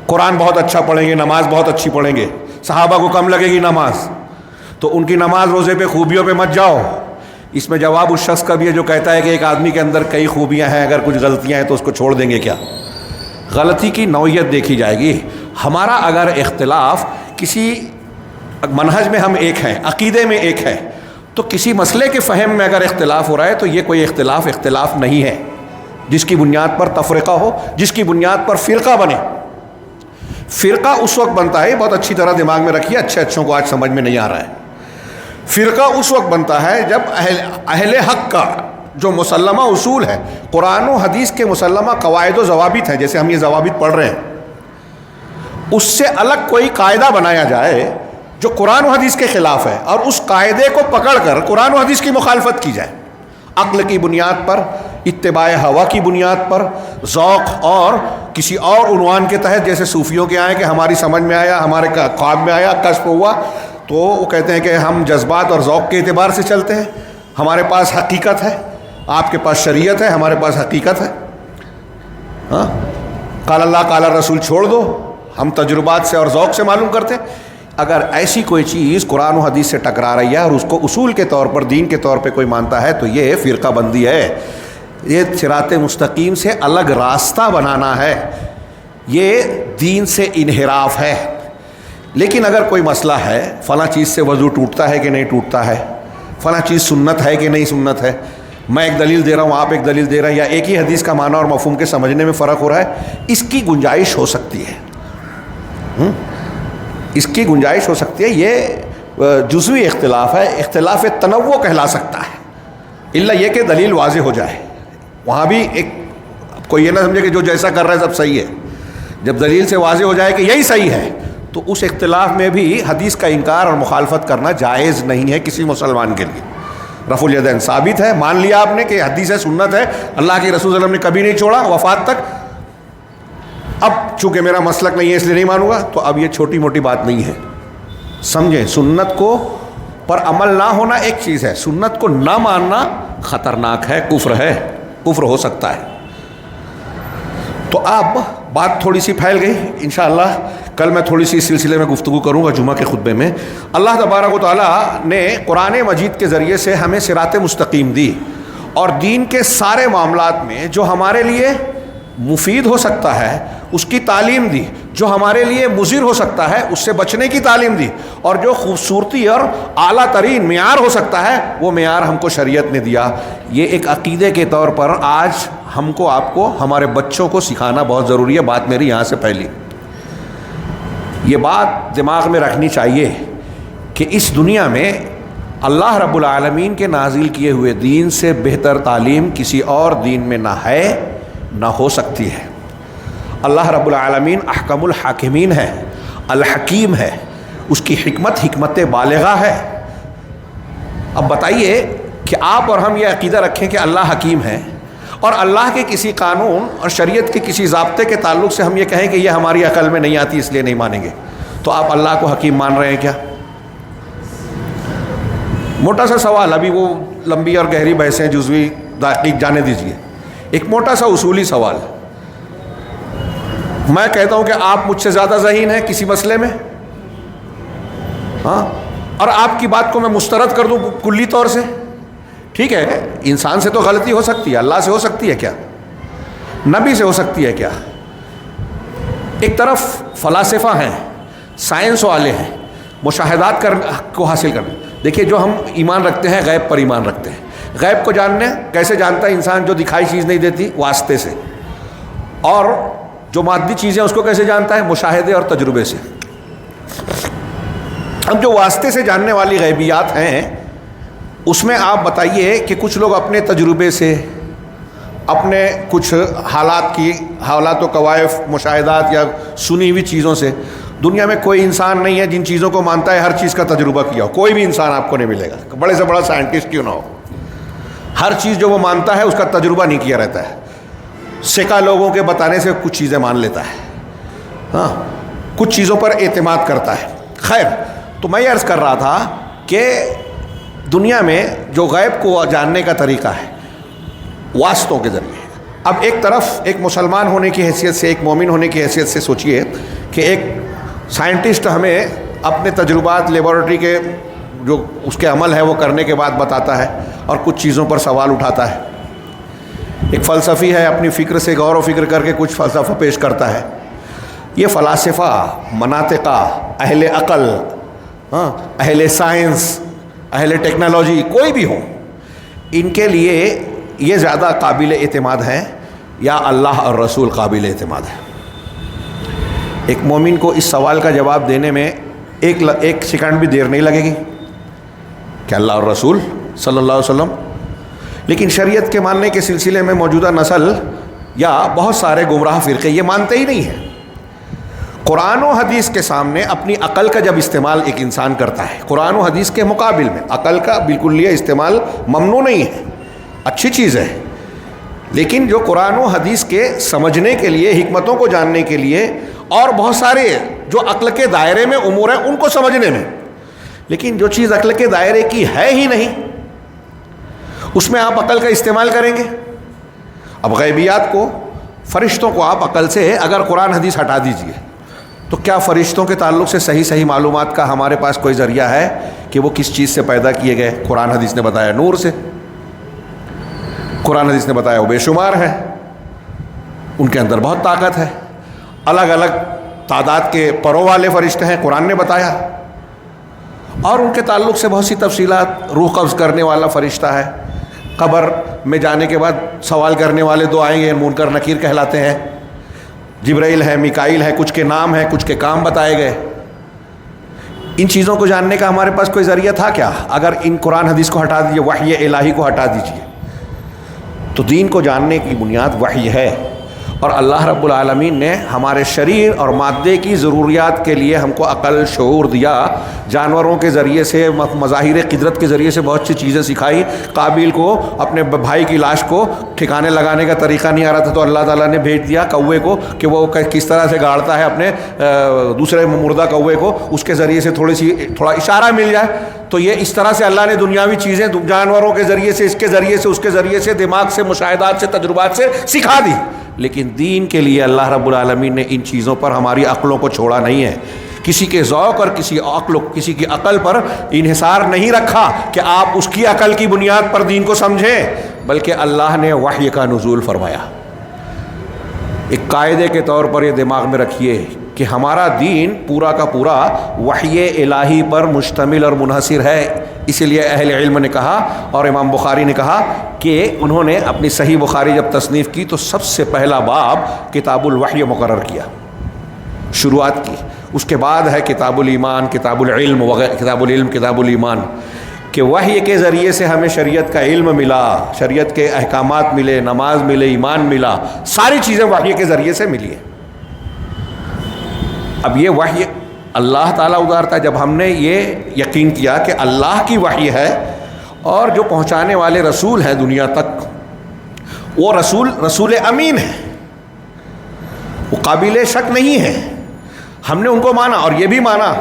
قرآن بہت اچھا پڑھیں گے، نماز بہت اچھی پڑھیں گے، صحابہ کو کم لگے گی نماز، تو ان کی نماز روزے پہ خوبیوں پہ مت جاؤ۔ اس میں جواب اس شخص کا بھی ہے جو کہتا ہے کہ ایک آدمی کے اندر کئی خوبیاں ہیں، اگر کچھ غلطیاں ہیں تو اس کو چھوڑ دیں گے کیا؟ غلطی کی نوعیت دیکھی جائے گی۔ ہمارا اگر اختلاف کسی منہج میں ہم ایک ہیں، عقیدے میں ایک ہے، تو کسی مسئلے کے فہم میں اگر اختلاف ہو رہا ہے تو یہ کوئی اختلاف نہیں ہے جس کی بنیاد پر تفرقہ ہو، جس کی بنیاد پر فرقہ بنے۔ فرقہ اس وقت بنتا ہے، بہت اچھی طرح دماغ میں رکھیے، اچھے اچھوں کو آج سمجھ میں نہیں آ رہا ہے، فرقہ اس وقت بنتا ہے جب اہل حق کا جو مسلمہ اصول ہے، قرآن و حدیث کے مسلمہ قواعد و ضوابط ہیں، جیسے ہم یہ ضوابط پڑھ رہے ہیں، اس سے الگ کوئی قاعدہ بنایا جائے جو قرآن و حدیث کے خلاف ہے، اور اس قاعدے کو پکڑ کر قرآن و حدیث کی مخالفت کی جائے، عقل کی بنیاد پر، اتباع ہوا کی بنیاد پر، ذوق اور کسی اور عنوان کے تحت، جیسے صوفیوں کے آئے کہ ہماری سمجھ میں آیا، ہمارے خواب میں آیا، کشف ہوا، تو وہ کہتے ہیں کہ ہم جذبات اور ذوق کے اعتبار سے چلتے ہیں، ہمارے پاس حقیقت ہے، آپ کے پاس شریعت ہے، ہمارے پاس حقیقت ہے۔ ہاں، قال اللہ قال رسول چھوڑ دو، ہم تجربات سے اور ذوق سے معلوم کرتے ہیں۔ اگر ایسی کوئی چیز قرآن و حدیث سے ٹکرا رہی ہے اور اس کو اصول کے طور پر، دین کے طور پہ کوئی مانتا ہے، تو یہ فرقہ بندی ہے، یہ صراط مستقیم سے الگ راستہ بنانا ہے، یہ دین سے انحراف ہے۔ لیکن اگر کوئی مسئلہ ہے، فلاں چیز سے وضو ٹوٹتا ہے کہ نہیں ٹوٹتا ہے، فلاں چیز سنت ہے کہ نہیں سنت ہے، میں ایک دلیل دے رہا ہوں، آپ ایک دلیل دے رہے ہیں، یا ایک ہی حدیث کا معنی اور مفہوم کے سمجھنے میں فرق ہو رہا ہے، اس کی گنجائش ہو سکتی ہے، اس کی گنجائش ہو سکتی ہے۔ یہ جزوی اختلاف ہے، اختلاف تنوع کہلا سکتا ہے، الا یہ کہ دلیل واضح ہو جائے۔ وہاں بھی ایک کوئی یہ نہ سمجھے کہ جو جیسا کر رہا ہے سب صحیح ہے، جب دلیل سے واضح ہو جائے کہ یہی صحیح ہے، تو اس اختلاف میں بھی حدیث کا انکار اور مخالفت کرنا جائز نہیں ہے کسی مسلمان کے لیے۔ رفع الیدین ثابت ہے، مان لیا آپ نے کہ حدیث ہے، سنت ہے، اللہ کے رسول صلی اللہ علیہ وسلم نے کبھی نہیں چھوڑا وفات تک، اب چونکہ میرا مسلک نہیں ہے اس لیے نہیں مانوں گا، تو اب یہ چھوٹی موٹی بات نہیں ہے، سمجھیں۔ سنت کو پر عمل نہ ہونا ایک چیز ہے، سنت کو نہ ماننا خطرناک ہے، کفر ہے، کفر ہو سکتا ہے۔ تو اب بات تھوڑی سی پھیل گئی، انشاءاللہ کل میں تھوڑی سی اس سلسلے میں گفتگو کروں گا جمعہ کے خطبے میں۔ اللہ تبارک و تعالیٰ نے قرآن مجید کے ذریعے سے ہمیں صراط مستقیم دی، اور دین کے سارے معاملات میں جو ہمارے لیے مفید ہو سکتا ہے اس کی تعلیم دی، جو ہمارے لیے مضر ہو سکتا ہے اس سے بچنے کی تعلیم دی، اور جو خوبصورتی اور اعلیٰ ترین معیار ہو سکتا ہے وہ معیار ہم کو شریعت نے دیا۔ یہ ایک عقیدے کے طور پر آج ہم کو، آپ کو، ہمارے بچوں کو سکھانا بہت ضروری ہے۔ بات میری یہاں سے پھیلی، یہ بات دماغ میں رکھنی چاہیے کہ اس دنیا میں اللہ رب العالمین کے نازل کیے ہوئے دین سے بہتر تعلیم کسی اور دین میں نہ ہے، نہ ہو سکتی ہے۔ اللہ رب العالمین احکم الحاکمین ہے، الحکیم ہے، اس کی حکمت بالغہ ہے۔ اب بتائیے کہ آپ اور ہم یہ عقیدہ رکھیں کہ اللہ حکیم ہے، اور اللہ کے کسی قانون اور شریعت کے کسی ضابطے کے تعلق سے ہم یہ کہیں کہ یہ ہماری عقل میں نہیں آتی اس لیے نہیں مانیں گے، تو آپ اللہ کو حکیم مان رہے ہیں کیا؟ موٹا سا سوال، ابھی وہ لمبی اور گہری بحثیں جزوی دقیق جانے دیجیے، ایک موٹا سا اصولی سوال، میں کہتا ہوں کہ آپ مجھ سے زیادہ ذہین ہیں کسی مسئلے میں، ہاں، اور آپ کی بات کو میں مسترد کر دوں کلی طور سے، ٹھیک ہے، انسان سے تو غلطی ہو سکتی ہے، اللہ سے ہو سکتی ہے کیا؟ نبی سے ہو سکتی ہے کیا؟ ایک طرف فلاسفہ ہیں، سائنس والے ہیں، مشاہدات کو حاصل کرنے، دیکھیے جو ہم ایمان رکھتے ہیں غیب پر ایمان رکھتے ہیں، غیب کو جاننے کیسے جانتا ہے انسان؟ جو دکھائی چیز نہیں دیتی واسطے سے، اور جو مادی چیزیں اس کو کیسے جانتا ہے؟ مشاہدے اور تجربے سے۔ اب جو واسطے سے جاننے والی غیبیات ہیں اس میں آپ بتائیے کہ کچھ لوگ اپنے تجربے سے، اپنے کچھ حالات و کوائف، مشاہدات یا سنی ہوئی چیزوں سے، دنیا میں کوئی انسان نہیں ہے جن چیزوں کو مانتا ہے ہر چیز کا تجربہ کیا ہو، کوئی بھی انسان آپ کو نہیں ملے گا، بڑے سے بڑا سائنٹسٹ کیوں نہ ہو، ہر چیز جو وہ مانتا ہے اس کا تجربہ نہیں کیا رہتا ہے، سیکا لوگوں کے بتانے سے کچھ چیزیں مان لیتا ہے، ہاں، کچھ چیزوں پر اعتماد کرتا ہے۔ خیر، تو میں یہ عرض کر رہا تھا کہ دنیا میں جو غیب کو جاننے کا طریقہ ہے واسطوں کے ذریعے، اب ایک طرف ایک مسلمان ہونے کی حیثیت سے، ایک مومن ہونے کی حیثیت سے سوچئے کہ ایک سائنٹسٹ ہمیں اپنے تجربات لیبارٹری کے جو اس کے عمل ہے وہ کرنے کے بعد بتاتا ہے اور کچھ چیزوں پر سوال اٹھاتا ہے، ایک فلسفی ہے اپنی فکر سے غور و فکر کر کے کچھ فلسفہ پیش کرتا ہے۔ یہ فلاسفہ، مناطقہ، اہل عقل، ہاں، اہل سائنس، اہل ٹیکنالوجی، کوئی بھی ہو، ان کے لیے یہ زیادہ قابل اعتماد ہے یا اللہ اور رسول قابل اعتماد ہے؟ ایک مومن کو اس سوال کا جواب دینے میں ایک سیکنڈ بھی دیر نہیں لگے گی، کہ اللہ اور رسول صلی اللہ علیہ وسلم. لیکن شریعت کے ماننے کے سلسلے میں موجودہ نسل یا بہت سارے گمراہ فرقے یہ مانتے ہی نہیں ہیں. قرآن و حدیث کے سامنے اپنی عقل کا جب استعمال ایک انسان کرتا ہے، قرآن و حدیث کے مقابل میں عقل کا بالکل استعمال ممنوع نہیں ہے، اچھی چیز ہے، لیکن جو قرآن و حدیث کے سمجھنے کے لیے، حکمتوں کو جاننے کے لیے، اور بہت سارے جو عقل کے دائرے میں امور ہیں ان کو سمجھنے میں، لیکن جو چیز عقل کے دائرے کی ہے ہی نہیں اس میں آپ عقل کا استعمال کریں گے. اب غیبیات کو، فرشتوں کو آپ عقل سے اگر قرآن حدیث ہٹا دیجئے تو کیا فرشتوں کے تعلق سے صحیح معلومات کا ہمارے پاس کوئی ذریعہ ہے کہ وہ کس چیز سے پیدا کیے گئے؟ قرآن حدیث نے بتایا نور سے، قرآن حدیث نے بتایا وہ بے شمار ہے، ان کے اندر بہت طاقت ہے، الگ الگ تعداد کے پروں والے فرشتے ہیں، قرآن نے بتایا، اور ان کے تعلق سے بہت سی تفصیلات. روح قبض کرنے والا فرشتہ ہے، قبر میں جانے کے بعد سوال کرنے والے دو آئیں گے، منکر نکیر کہلاتے ہیں، جبرائیل ہے، میکائیل ہے، کچھ کے نام ہیں، کچھ کے کام بتائے گئے. ان چیزوں کو جاننے کا ہمارے پاس کوئی ذریعہ تھا کیا؟ اگر ان قرآن حدیث کو ہٹا دیجیے، وحی الہی کو ہٹا دیجیے، تو دین کو جاننے کی بنیاد وحی ہے. اور اللہ رب العالمین نے ہمارے شریر اور مادے کی ضروریات کے لیے ہم کو عقل، شعور دیا. جانوروں کے ذریعے سے، مظاہر قدرت کے ذریعے سے بہت سی چیزیں سکھائی. قابیل کو اپنے بھائی کی لاش کو ٹھکانے لگانے کا طریقہ نہیں آ رہا تھا تو اللہ تعالیٰ نے بھیج دیا کوے کو کہ وہ کس طرح سے گاڑتا ہے اپنے دوسرے مردہ کوے کو، اس کے ذریعے سے تھوڑا اشارہ مل جائے. تو یہ اس طرح سے اللہ نے دنیاوی چیزیں جانوروں کے ذریعے سے، اس کے ذریعے سے، اس کے ذریعے سے، دماغ سے، مشاہدات سے، تجربات سے سکھا دی. لیکن دین کے لیے اللہ رب العالمین نے ان چیزوں پر ہماری عقلوں کو چھوڑا نہیں ہے. کسی کے ذوق اور کسی کی عقل پر انحصار نہیں رکھا کہ آپ اس کی عقل کی بنیاد پر دین کو سمجھیں، بلکہ اللہ نے وحی کا نزول فرمایا. ایک قاعدے کے طور پر یہ دماغ میں رکھیے کہ ہمارا دین پورا کا پورا وحی الہی پر مشتمل اور منحصر ہے. اسی لیے اہل علم نے کہا اور امام بخاری نے کہا کہ انہوں نے اپنی صحیح بخاری جب تصنیف کی تو سب سے پہلا باب کتاب الوحی مقرر کیا، شروعات کی. اس کے بعد ہے کتاب الایمان، کتاب العلم وغیرہ، کتاب العلم، کتاب الایمان، کہ وحی کے ذریعے سے ہمیں شریعت کا علم ملا، شریعت کے احکامات ملے، نماز ملے، ایمان ملا، ساری چیزیں وحی کے ذریعے سے ملی ہیں. اب یہ وحی اللہ تعالیٰ اتارتا ہے. جب ہم نے یہ یقین کیا کہ اللہ کی وحی ہے اور جو پہنچانے والے رسول ہیں دنیا تک، وہ رسول امین ہے، وہ قابل شک نہیں ہے، ہم نے ان کو مانا. اور یہ بھی مانا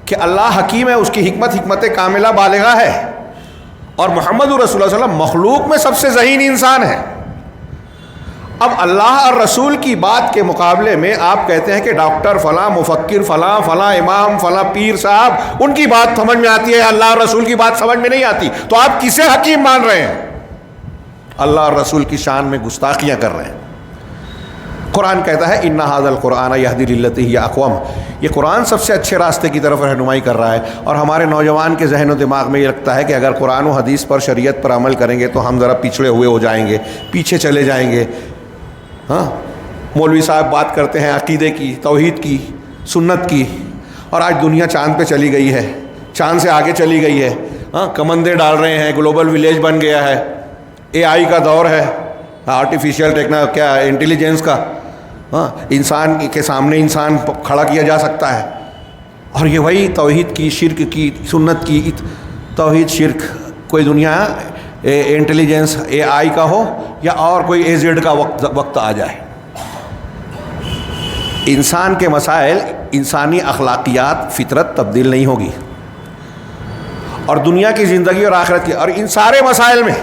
کہ اللہ حکیم ہے، اس کی حکمت کاملہ بالغہ ہے، اور محمد رسول اللہ صلی اللہ علیہ وسلم مخلوق میں سب سے ذہین انسان ہے. اب اللہ اور رسول کی بات کے مقابلے میں آپ کہتے ہیں کہ ڈاکٹر فلاں، مفکر فلاں، فلاں امام، فلاں پیر صاحب، ان کی بات سمجھ میں آتی ہے، اللہ اور رسول کی بات سمجھ میں نہیں آتی. تو آپ کسے حکیم مان رہے ہیں؟ اللہ اور رسول کی شان میں گستاخیاں کر رہے ہیں. قرآن کہتا ہے ان ھذا القرآن یہدی للتی ہی اقوم، یہ قرآن سب سے اچھے راستے کی طرف رہنمائی کر رہا ہے. اور ہمارے نوجوان کے ذہن و دماغ میں یہ لگتا ہے کہ اگر قرآن و حدیث پر، شریعت پر عمل کریں گے تو ہم ذرا پچھڑے ہوئے ہو جائیں گے، پیچھے چلے جائیں گے. ہاں، مولوی صاحب بات کرتے ہیں عقیدے کی، توحید کی، سنت کی، اور آج دنیا چاند پہ چلی گئی ہے، چاند سے آگے چلی گئی ہے. ہاں، کمندیں ڈال رہے ہیں، گلوبل ولیج بن گیا ہے، اے آئی کا دور ہے، آرٹیفیشیل انٹیلیجنس کا. ہاں، انسان کے سامنے انسان کھڑا کیا جا سکتا ہے. اور یہ وہی توحید کی، شرک کی، سنت کی، توحید شرک، کوئی دنیا انٹیلیجنس اے آئی کا ہو یا اور کوئی اے زیڈ کا وقت آ جائے. انسان کے مسائل، انسانی اخلاقیات، فطرت تبدیل نہیں ہوگی. اور دنیا کی زندگی اور آخرت کی، اور ان سارے مسائل میں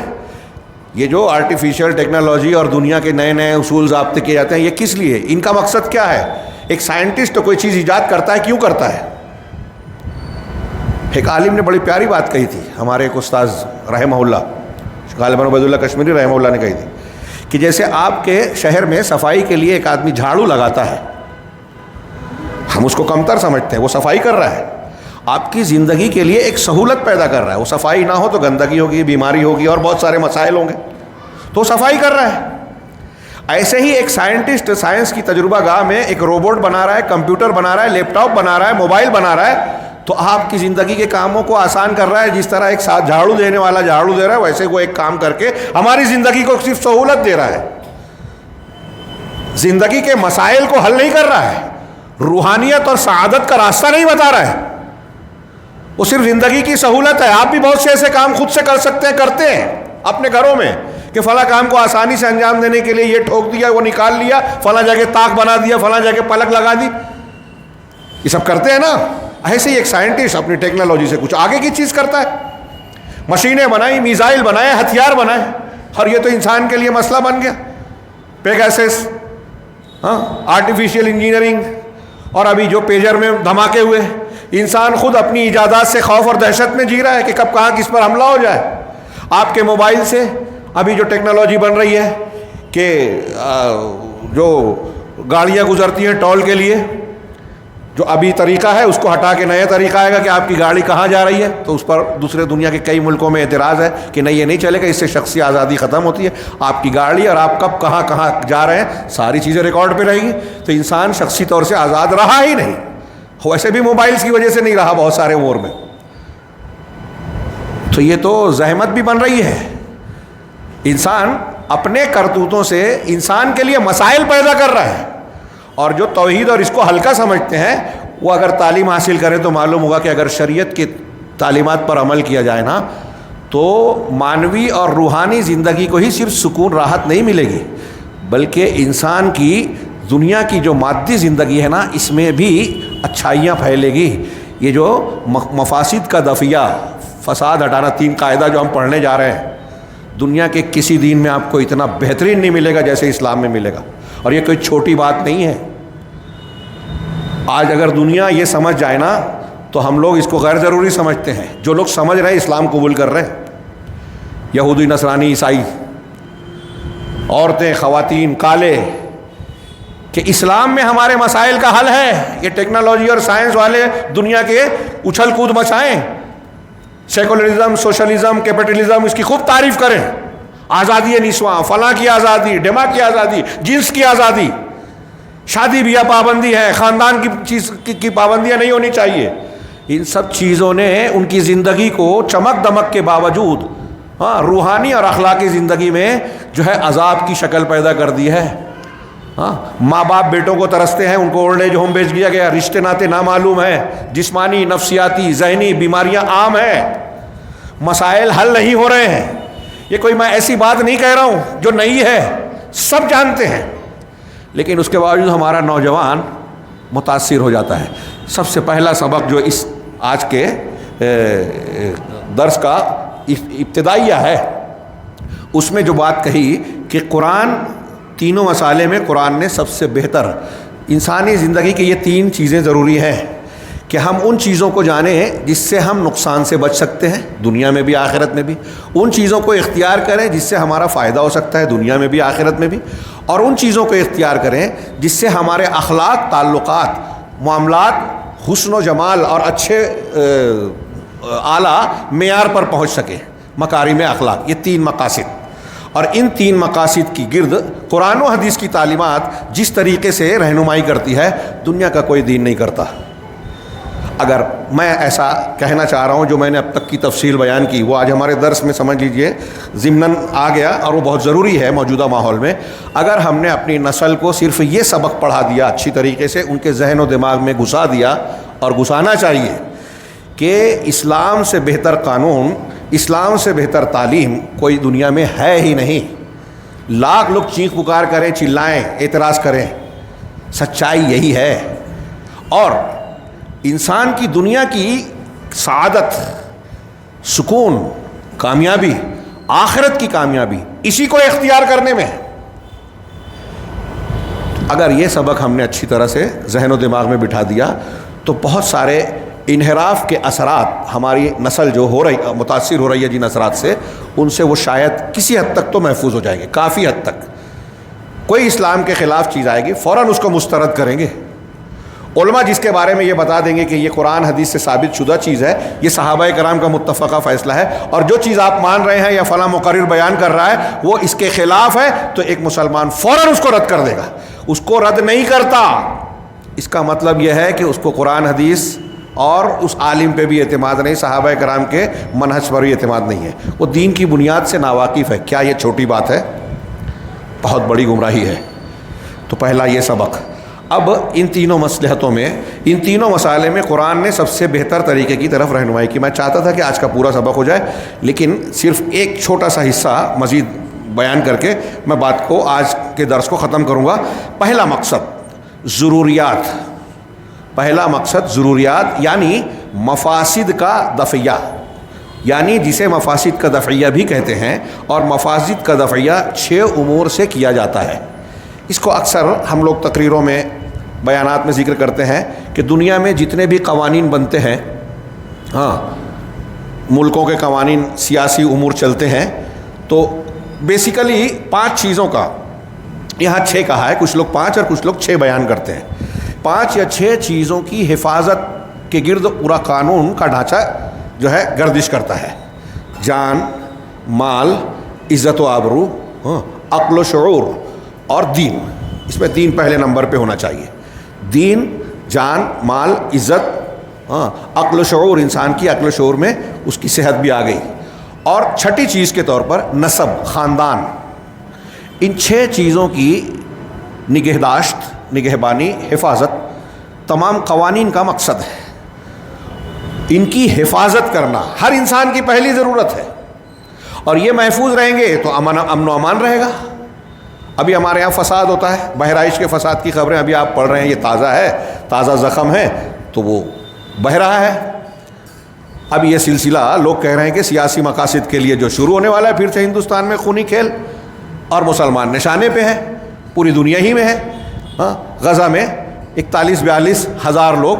یہ جو آرٹیفیشل ٹیکنالوجی اور دنیا کے نئے نئے اصول ضابطے کیے جاتے ہیں، یہ کس لیے؟ ان کا مقصد کیا ہے؟ ایک سائنٹسٹ کوئی چیز ایجاد کرتا ہے، کیوں کرتا ہے؟ ایک عالم نے بڑی پیاری بات کہی تھی، ہمارے ایک استاذ رحمہ اللہ، غالباً عبید اللہ کشمیری رحمہ اللہ نے کہی تھی کہ جیسے آپ کے شہر میں صفائی کے لیے ایک آدمی جھاڑو لگاتا ہے، ہم اس کو کمتر سمجھتے ہیں، وہ صفائی کر رہا ہے، آپ کی زندگی کے لیے ایک سہولت پیدا کر رہا ہے. وہ صفائی نہ ہو تو گندگی ہوگی، بیماری ہوگی، اور بہت سارے مسائل ہوں گے، تو صفائی کر رہا ہے. ایسے ہی ایک سائنٹسٹ سائنس کی تجربہ گاہ میں ایک روبوٹ بنا رہا ہے، کمپیوٹر بنا رہا ہے، لیپ ٹاپ بنا رہا ہے، موبائل بنا رہا ہے، تو آپ کی زندگی کے کاموں کو آسان کر رہا ہے. جس طرح ایک ساتھ جھاڑو دینے والا جھاڑو دے رہا ہے، ویسے وہ ایک کام کر کے ہماری زندگی کو صرف سہولت دے رہا ہے، زندگی کے مسائل کو حل نہیں کر رہا ہے، روحانیت اور سعادت کا راستہ نہیں بتا رہا ہے. وہ صرف زندگی کی سہولت ہے. آپ بھی بہت سے ایسے کام خود سے کر سکتے ہیں، کرتے ہیں اپنے گھروں میں، کہ فلاں کام کو آسانی سے انجام دینے کے لیے یہ ٹھوک دیا، وہ نکال لیا، فلاں جگہ تاک بنا دیا، فلاں جگہ پلک لگا دی. یہ سب کرتے ہیں نا. ایسے ہی ایک سائنٹسٹ اپنی ٹیکنالوجی سے کچھ آگے کی چیز کرتا ہے. مشینیں بنائی، میزائل بنائے، ہتھیار بنائے، اور یہ تو انسان کے لیے مسئلہ بن گیا. پیگاسس، آرٹیفیشیل انجینئرنگ، اور ابھی جو پیجر میں دھماکے ہوئے. انسان خود اپنی ایجادات سے خوف اور دہشت میں جی رہا ہے کہ کب کہاں کس پر حملہ ہو جائے. آپ کے موبائل سے ابھی جو ٹیکنالوجی بن رہی ہے کہ جو گاڑیاں گزرتی ہیں ٹول کے لیے، جو ابھی طریقہ ہے اس کو ہٹا کے نیا طریقہ آئے گا کہ آپ کی گاڑی کہاں جا رہی ہے، تو اس پر دوسرے دنیا کے کئی ملکوں میں اعتراض ہے کہ نہیں یہ نہیں چلے گا، اس سے شخصی آزادی ختم ہوتی ہے. آپ کی گاڑی اور آپ کب کہاں کہاں جا رہے ہیں ساری چیزیں ریکارڈ پہ رہیں گی. تو انسان شخصی طور سے آزاد رہا ہی نہیں. ویسے بھی موبائلز کی وجہ سے نہیں رہا بہت سارے امور میں. تو یہ تو زحمت بھی بن رہی ہے. انسان اپنے کرتوتوں سے انسان کے لیے مسائل پیدا کر رہا ہے. اور جو توحید اور اس کو ہلکا سمجھتے ہیں وہ اگر تعلیم حاصل کریں تو معلوم ہوگا کہ اگر شریعت کی تعلیمات پر عمل کیا جائے نا تو مانوی اور روحانی زندگی کو ہی صرف سکون راحت نہیں ملے گی، بلکہ انسان کی دنیا کی جو مادی زندگی ہے نا اس میں بھی اچھائیاں پھیلے گی. یہ جو مفاسد کا دفعہ، فساد ہٹانا، 3 قاعدہ جو ہم پڑھنے جا رہے ہیں، دنیا کے کسی دین میں آپ کو اتنا بہترین نہیں ملے گا جیسے اسلام میں ملے گا. اور یہ کوئی چھوٹی بات نہیں ہے. آج اگر دنیا یہ سمجھ جائے نا تو ہم لوگ اس کو غیر ضروری سمجھتے ہیں. جو لوگ سمجھ رہے ہیں اسلام قبول کر رہے ہیں، یہودی، نصرانی، عیسائی، عورتیں، خواتین، کالے، کہ اسلام میں ہمارے مسائل کا حل ہے. یہ ٹیکنالوجی اور سائنس والے دنیا کے اچھل کود مچائیں، سیکولرزم، سوشلزم، کیپٹلزم، اس کی خوب تعریف کریں. آزادی نسواں، فلاں کی آزادی، ڈیما کی آزادی، جنس کی آزادی، شادی بیاہ پابندی ہے، خاندان کی چیز کی پابندیاں نہیں ہونی چاہیے. ان سب چیزوں نے ان کی زندگی کو چمک دمک کے باوجود روحانی اور اخلاقی زندگی میں جو ہے عذاب کی شکل پیدا کر دی ہے. ماں باپ بیٹوں کو ترستے ہیں، ان کو اولڈ ایج ہوم بھیج دیا گیا، رشتے ناطے نامعلوم ہیں، جسمانی، نفسیاتی، ذہنی بیماریاں عام ہیں، مسائل حل نہیں ہو رہے ہیں. یہ کوئی میں ایسی بات نہیں کہہ رہا ہوں جو نہیں ہے، سب جانتے ہیں، لیکن اس کے باوجود ہمارا نوجوان متاثر ہو جاتا ہے. سب سے پہلا سبق جو اس آج کے درس کا ابتدائیہ ہے اس میں جو بات کہی کہ قرآن، تینوں مسالے میں قرآن نے سب سے بہتر انسانی زندگی کی یہ 3 چیزیں ضروری ہیں کہ ہم ان چیزوں کو جانیں جس سے ہم نقصان سے بچ سکتے ہیں دنیا میں بھی آخرت میں بھی، ان چیزوں کو اختیار کریں جس سے ہمارا فائدہ ہو سکتا ہے دنیا میں بھی آخرت میں بھی، اور ان چیزوں کو اختیار کریں جس سے ہمارے اخلاق، تعلقات، معاملات حسن و جمال اور اچھے اعلیٰ معیار پر پہنچ سکے، مکارم اخلاق. یہ 3 مقاصد، اور ان 3 مقاصد کی گرد قرآن و حدیث کی تعلیمات جس طریقے سے رہنمائی کرتی ہے دنیا کا کوئی دین نہیں کرتا. اگر میں ایسا کہنا چاہ رہا ہوں جو میں نے اب تک کی تفصیل بیان کی وہ آج ہمارے درس میں سمجھ لیجئے ضمناً آ گیا، اور وہ بہت ضروری ہے موجودہ ماحول میں. اگر ہم نے اپنی نسل کو صرف یہ سبق پڑھا دیا اچھی طریقے سے، ان کے ذہن و دماغ میں گھسا دیا، اور گھسانا چاہیے کہ اسلام سے بہتر قانون، اسلام سے بہتر تعلیم کوئی دنیا میں ہے ہی نہیں. لاکھ لوگ چیخ پکار کریں، چلائیں، اعتراض کریں، سچائی یہی ہے. اور انسان کی دنیا کی سعادت، سکون، کامیابی، آخرت کی کامیابی اسی کو اختیار کرنے میں. اگر یہ سبق ہم نے اچھی طرح سے ذہن و دماغ میں بٹھا دیا تو بہت سارے انحراف کے اثرات ہماری نسل جو متاثر ہو رہی ہے جن اثرات سے، ان سے وہ شاید کسی حد تک تو محفوظ ہو جائیں گے. کافی حد تک. کوئی اسلام کے خلاف چیز آئے گی فوراً اس کو مسترد کریں گے. علماء جس کے بارے میں یہ بتا دیں گے کہ یہ قرآن حدیث سے ثابت شدہ چیز ہے، یہ صحابہ کرام کا متفقہ فیصلہ ہے، اور جو چیز آپ مان رہے ہیں یا فلاں مقرر بیان کر رہا ہے وہ اس کے خلاف ہے، تو ایک مسلمان فوراً اس کو رد کر دے گا. اس کو رد نہیں کرتا. اس کا مطلب یہ ہے کہ اس کو قرآن حدیث اور اس عالم پہ بھی اعتماد نہیں، صحابہ کرام کے منہج پر بھی اعتماد نہیں ہے، وہ دین کی بنیاد سے ناواقف ہے۔ کیا یہ چھوٹی بات ہے؟ بہت بڑی گمراہی ہے۔ تو پہلا یہ سبق۔ اب ان تینوں مصلحتوں میں، ان تینوں مسائل میں قرآن نے سب سے بہتر طریقے کی طرف رہنمائی کی۔ میں چاہتا تھا کہ آج کا پورا سبق ہو جائے، لیکن صرف ایک چھوٹا سا حصہ مزید بیان کر کے میں بات کو، آج کے درس کو ختم کروں گا۔ پہلا مقصد ضروریات، پہلا مقصد ضروریات یعنی مفاسد کا دفعیہ، یعنی جسے مفاسد کا دفعیہ بھی کہتے ہیں، اور مفاسد کا دفعیہ 6 امور سے کیا جاتا ہے۔ اس کو اکثر ہم لوگ تقریروں میں، بیانات میں ذکر کرتے ہیں کہ دنیا میں جتنے بھی قوانین بنتے ہیں، ملکوں کے قوانین، سیاسی امور چلتے ہیں، تو بیسیکلی 5 چیزوں کا، یہاں 6 کہا ہے، کچھ لوگ 5 اور کچھ لوگ 6 بیان کرتے ہیں۔ 5 یا 6 چیزوں کی حفاظت کے گرد پورا قانون کا ڈھانچہ جو ہے گردش کرتا ہے۔ جان، مال، عزت و آبرو، عقل و شعور اور دین۔ اس میں دین پہلے نمبر پہ ہونا چاہیے۔ دین، جان، مال، عزت، عقل و شعور، انسان کی عقل و شعور میں اس کی صحت بھی آ گئی۔ اور چھٹی چیز کے طور پر نسب، خاندان۔ ان 6 چیزوں کی نگہداشت، نگہبانی، حفاظت تمام قوانین کا مقصد ہے۔ ان کی حفاظت کرنا ہر انسان کی پہلی ضرورت ہے، اور یہ محفوظ رہیں گے تو امن و امان رہے گا۔ ابھی ہمارے یہاں فساد ہوتا ہے، بہرائش کے فساد کی خبریں ابھی آپ پڑھ رہے ہیں، یہ تازہ ہے، تازہ زخم ہے تو وہ بہہ رہا ہے۔ اب یہ سلسلہ لوگ کہہ رہے ہیں کہ سیاسی مقاصد کے لیے جو شروع ہونے والا ہے پھر سے ہندوستان میں خونی کھیل، اور مسلمان نشانے پہ ہیں، پوری دنیا ہی میں ہے۔ غزہ میں 41-42 ہزار لوگ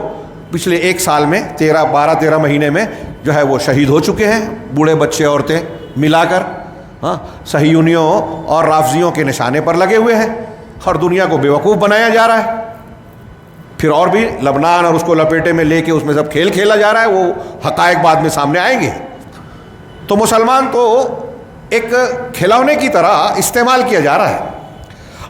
پچھلے 1 سال میں 12-13 مہینے میں جو ہے وہ شہید ہو چکے ہیں، بوڑھے بچے عورتیں ملا کر صہیونیوں اور رافضیوں کے نشانے پر لگے ہوئے ہیں، اور دنیا کو بیوقوف بنایا جا رہا ہے۔ پھر اور بھی لبنان اور اس کو لپیٹے میں لے کے اس میں سب کھیل کھیلا جا رہا ہے، وہ حقائق بعد میں سامنے آئیں گے۔ تو مسلمان تو ایک کھلونے کی طرح استعمال کیا جا رہا ہے۔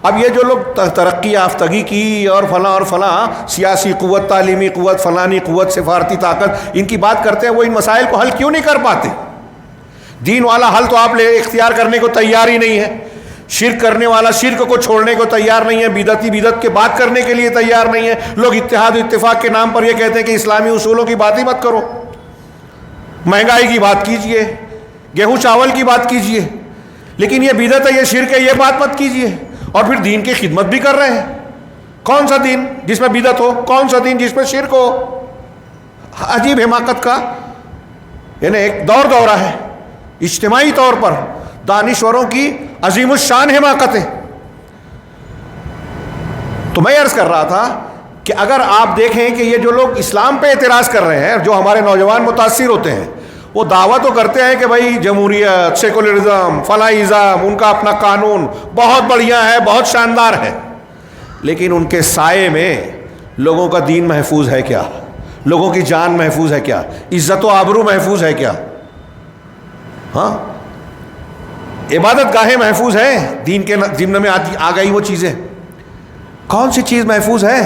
اب یہ جو لوگ ترقی یافتگی کی اور فلاں سیاسی قوت، تعلیمی قوت، فلانی قوت، سفارتی طاقت، ان کی بات کرتے ہیں، وہ ان مسائل کو حل کیوں نہیں کر پاتے؟ دین والا حل تو آپ اختیار کرنے کو تیار ہی نہیں ہے۔ شرک کرنے والا شرک کو چھوڑنے کو تیار نہیں ہے، بدعتی بدعت کے بات کرنے کے لیے تیار نہیں ہے۔ لوگ اتحاد و اتفاق کے نام پر یہ کہتے ہیں کہ اسلامی اصولوں کی بات ہی مت کرو، مہنگائی کی بات کیجئے، گیہوں چاول کی بات کیجئے، لیکن یہ بدعت ہے، یہ شرک ہے، یہ بات مت کیجئے۔ اور پھر دین کی خدمت بھی کر رہے ہیں۔ کون سا دین جس میں بدعت ہو؟ کون سا دین جس میں شرک ہو؟ عجیب حماقت کا یعنی ایک دورہ ہے، اجتماعی طور پر دانشوروں کی عظیم الشان حماقت ہے۔ تو میں عرض کر رہا تھا کہ اگر آپ دیکھیں کہ یہ جو لوگ اسلام پہ اعتراض کر رہے ہیں، جو ہمارے نوجوان متاثر ہوتے ہیں، وہ دعویٰ تو کرتے ہیں کہ بھائی جمہوریت، سیکولرزم، فلاحیزم، ان کا اپنا قانون بہت بڑھیا ہے، بہت شاندار ہے، لیکن ان کے سائے میں لوگوں کا دین محفوظ ہے کیا؟ لوگوں کی جان محفوظ ہے کیا؟ عزت و آبرو محفوظ ہے کیا؟ عبادت گاہیں محفوظ ہیں؟ دین کے ضمن میں آ گئی وہ چیزیں، کون سی چیز محفوظ ہے؟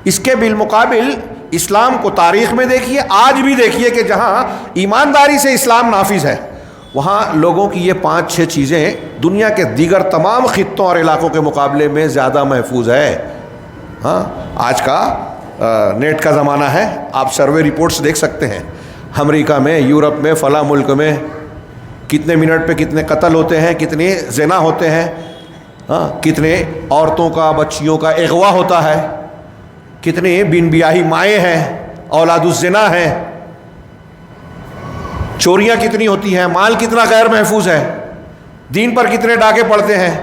اس کے بالمقابل اسلام کو تاریخ میں دیکھیے، آج بھی دیکھیے کہ جہاں ایمانداری سے اسلام نافذ ہے، وہاں لوگوں کی یہ 5-6 چیزیں دنیا کے دیگر تمام خطوں اور علاقوں کے مقابلے میں زیادہ محفوظ ہے۔ آج کا نیٹ کا زمانہ ہے، آپ سروے رپورٹس دیکھ سکتے ہیں، امریکہ میں، یورپ میں، فلاں ملک میں کتنے منٹ پہ کتنے قتل ہوتے ہیں، کتنے زنا ہوتے ہیں، کتنے عورتوں کا، بچیوں کا اغوا ہوتا ہے، کتنے بن بیاہی مائیں ہیں، اولاد الزنا ہیں، چوریاں کتنی ہوتی ہیں، مال کتنا غیر محفوظ ہے، دین پر کتنے ڈاکے پڑتے ہیں۔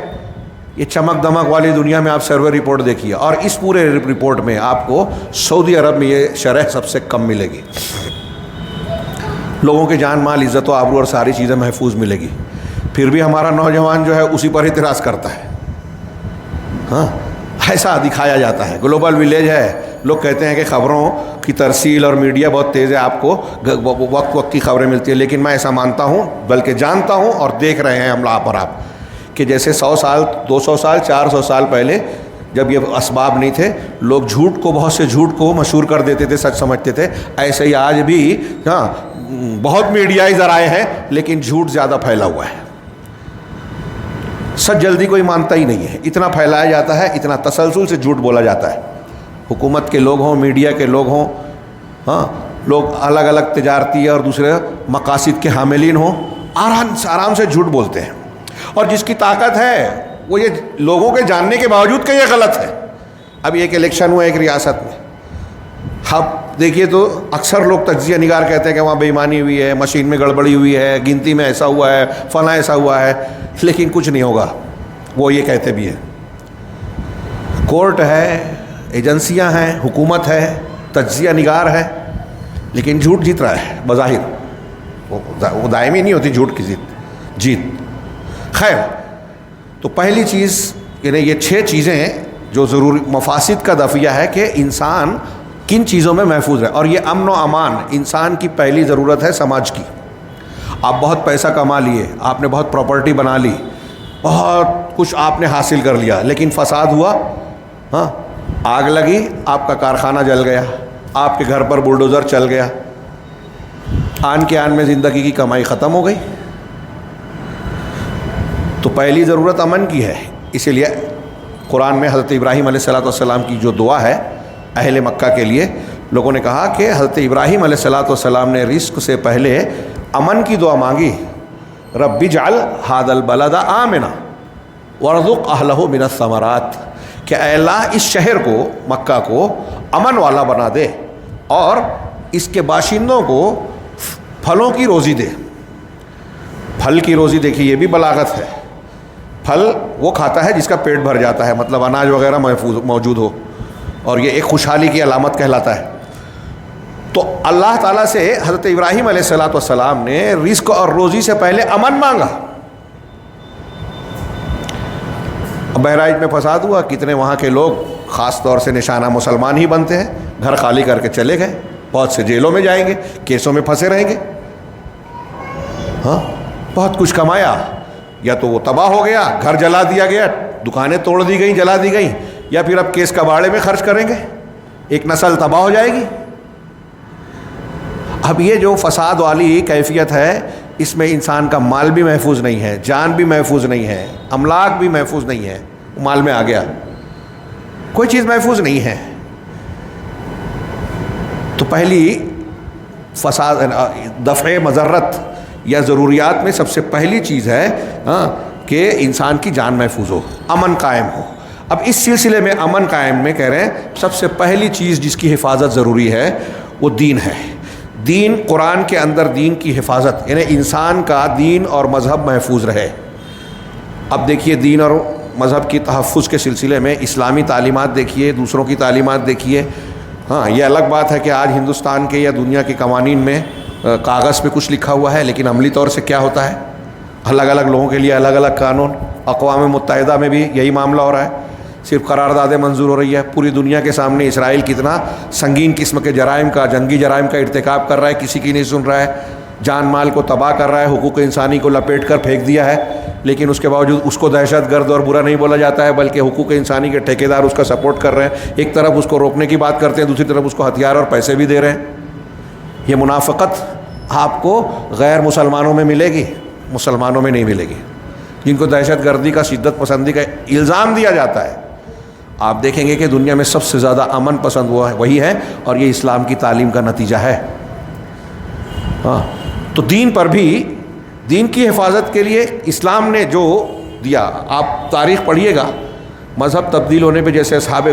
یہ چمک دمک والی دنیا میں آپ سروے رپورٹ دیکھیے، اور اس پورے رپورٹ میں آپ کو سعودی عرب میں یہ شرح سب سے کم ملے گی۔ لوگوں کے جان، مال، عزت و آبرو اور ساری چیزیں محفوظ ملے گی، پھر بھی ہمارا نوجوان جو ہے اسی پر اعتراض کرتا ہے۔ ایسا دکھایا جاتا ہے، گلوبل ویلیج ہے، لوگ کہتے ہیں کہ خبروں کی ترسیل اور میڈیا بہت تیز ہے، آپ کو وقت وقت کی خبریں ملتی ہیں، لیکن میں ایسا مانتا ہوں، بلکہ جانتا ہوں اور دیکھ رہے ہیں ہم آپ اور آپ، کہ جیسے 100 سال، 200 سال، 400 سال پہلے جب یہ اسباب نہیں تھے لوگ جھوٹ کو، بہت سے جھوٹ کو مشہور کر دیتے تھے، سچ سمجھتے تھے. ایسے ہی آج بھی بہت میڈیائی ذرائع ہیں لیکن جھوٹ زیادہ پھیلا ہوا ہے. سچ جلدی کوئی مانتا ہی نہیں ہے، اتنا پھیلایا جاتا ہے، اتنا تسلسل سے جھوٹ بولا جاتا ہے. حکومت کے لوگ ہوں، میڈیا کے لوگ ہوں، لوگ الگ الگ تجارتی اور دوسرے مقاصد کے حاملین ہوں، آرام سے جھوٹ بولتے ہیں. اور جس کی طاقت ہے وہ یہ لوگوں کے جاننے کے باوجود کہ یہ غلط ہے. اب ایک الیکشن ہوا ایک ریاست میں، اب دیکھیے تو اکثر لوگ تجزیہ نگار کہتے ہیں کہ وہاں بے ایمانی ہوئی ہے، مشین میں گڑبڑی ہوئی ہے، گنتی میں ایسا ہوا ہے، فلاں ایسا ہوا ہے، لیکن کچھ نہیں ہوگا. وہ یہ کہتے بھی ہیں. کورٹ ہے، ایجنسیاں ہیں، حکومت ہے، تجزیہ نگار ہے، لیکن جھوٹ جیت رہا ہے بظاہر. وہ دائمی نہیں ہوتی جھوٹ کی جیت. خیر، تو پہلی چیز یعنی یہ 6 چیزیں جو ضروری مفاسد کا دفعہ ہے کہ انسان کن چیزوں میں محفوظ رہے. اور یہ امن و امان انسان کی پہلی ضرورت ہے سماج کی. آپ بہت پیسہ کما لیے، آپ نے بہت پراپرٹی بنا لی، بہت کچھ آپ نے حاصل کر لیا، لیکن فساد ہوا، آگ لگی، آپ کا کارخانہ جل گیا، آپ کے گھر پر بلڈوزر چل گیا، آن کے آن میں زندگی کی کمائی ختم ہو گئی. تو پہلی ضرورت امن کی ہے. اسی لیے قرآن میں حضرت ابراہیم علیہ السلام کی جو دعا ہے اہل مکہ کے لیے، لوگوں نے کہا کہ حضرت ابراہیم علیہ السلام نے رزق سے پہلے امن کی دعا مانگی. رب اجعل ھذا البلد آمنا وارزق اہلہ من الثمرات، کہ اے اللہ اس شہر کو، مکہ کو امن والا بنا دے اور اس کے باشندوں کو پھلوں کی روزی دے. پھل کی روزی دیکھیے یہ بھی بلاغت ہے. پھل وہ کھاتا ہے جس کا پیٹ بھر جاتا ہے، مطلب اناج وغیرہ محفوظ موجود ہو، اور یہ ایک خوشحالی کی علامت کہلاتا ہے. تو اللہ تعالیٰ سے حضرت ابراہیم علیہ السلام نے رزق اور روزی سے پہلے امن مانگا. بہرائچ میں فساد ہوا، کتنے وہاں کے لوگ خاص طور سے نشانہ مسلمان ہی بنتے ہیں، گھر خالی کر کے چلے گئے، بہت سے جیلوں میں جائیں گے، کیسوں میں پھنسے رہیں گے. بہت کچھ کمایا، یا تو وہ تباہ ہو گیا، گھر جلا دیا گیا، دکانیں توڑ دی گئیں، جلا دی گئیں، یا پھر اب کیس کباڑے میں خرچ کریں گے، ایک نسل تباہ ہو جائے گی. اب یہ جو فساد والی کیفیت ہے، اس میں انسان کا مال بھی محفوظ نہیں ہے، جان بھی محفوظ نہیں ہے، املاک بھی محفوظ نہیں ہے. مال میں آ گیا، کوئی چیز محفوظ نہیں ہے. تو پہلی فساد دفع مضرت یا ضروریات میں سب سے پہلی چیز ہے کہ انسان کی جان محفوظ ہو، امن قائم ہو. اب اس سلسلے میں امن قائم میں کہہ رہے ہیں سب سے پہلی چیز جس کی حفاظت ضروری ہے وہ دین ہے. دین، قرآن کے اندر دین کی حفاظت، یعنی انسان کا دین اور مذہب محفوظ رہے. اب دیکھیے دین اور مذہب کی تحفظ کے سلسلے میں اسلامی تعلیمات دیکھیے، دوسروں کی تعلیمات دیکھیے. یہ الگ بات ہے کہ آج ہندوستان کے یا دنیا کے قوانین میں کاغذ پہ کچھ لکھا ہوا ہے، لیکن عملی طور سے کیا ہوتا ہے؟ الگ الگ لوگوں کے لیے الگ الگ قانون. اقوام متحدہ میں بھی یہی معاملہ ہو رہا ہے، صرف قراردادیں منظور ہو رہی ہے. پوری دنیا کے سامنے اسرائیل کتنا سنگین قسم کے جرائم کا، جنگی جرائم کا ارتکاب کر رہا ہے، کسی کی نہیں سن رہا ہے، جان مال کو تباہ کر رہا ہے، حقوق انسانی کو لپیٹ کر پھینک دیا ہے. لیکن اس کے باوجود اس کو دہشت گرد اور برا نہیں بولا جاتا ہے، بلکہ حقوق انسانی کے ٹھیکیدار اس کا سپورٹ کر رہے ہیں. ایک طرف اس کو روکنے کی بات کرتے ہیں، دوسری طرف اس کو ہتھیار اور پیسے بھی دے رہے ہیں. یہ منافقت آپ کو غیر مسلمانوں میں ملے گی، مسلمانوں میں نہیں ملے گی، جن کو دہشت گردی کا، شدت پسندی کا الزام دیا جاتا ہے. آپ دیکھیں گے کہ دنیا میں سب سے زیادہ امن پسند وہی ہے، اور یہ اسلام کی تعلیم کا نتیجہ ہے. تو دین پر بھی، دین کی حفاظت کے لیے اسلام نے جو دیا، آپ تاریخ پڑھیے گا، مذہب تبدیل ہونے پہ جیسے اصحاب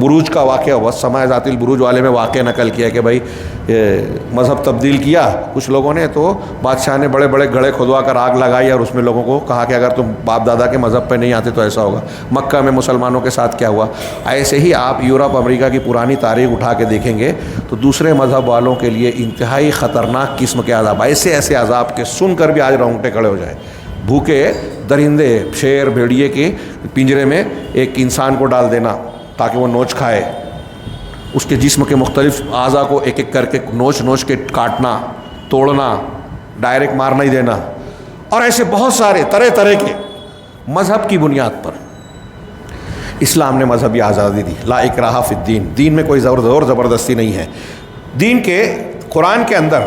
بروج کا واقعہ ہوا، سماع ذات البروج والے میں واقعہ نقل کیا کہ بھائی مذہب تبدیل کیا کچھ لوگوں نے، تو بادشاہ نے بڑے بڑے گڑھے کھدوا کر آگ لگائی اور اس میں لوگوں کو کہا کہ اگر تم باپ دادا کے مذہب پہ نہیں آتے تو ایسا ہوگا. مکہ میں مسلمانوں کے ساتھ کیا ہوا. ایسے ہی آپ یورپ امریکہ کی پرانی تاریخ اٹھا کے دیکھیں گے تو دوسرے مذہب والوں کے لیے انتہائی خطرناک قسم کے عذاب، ایسے ایسے عذاب کے سن کر بھی آج رونگٹے کھڑے ہو جائیں. بھوکے درندے، شیر، بھیڑیے کے پنجرے میں ایک انسان کو ڈال دینا تاکہ وہ نوچ کھائے، اس کے جسم کے مختلف اعضاء کو ایک ایک کر کے نوچ کے کاٹنا، توڑنا، ڈائریکٹ مار نہیں دینا، اور ایسے بہت سارے طرح طرح کے مذہب کی بنیاد پر. اسلام نے مذہبی آزادی دی، لا اکراہ فی الدین، دین میں کوئی زور زبردستی نہیں ہے. دین کے قرآن کے اندر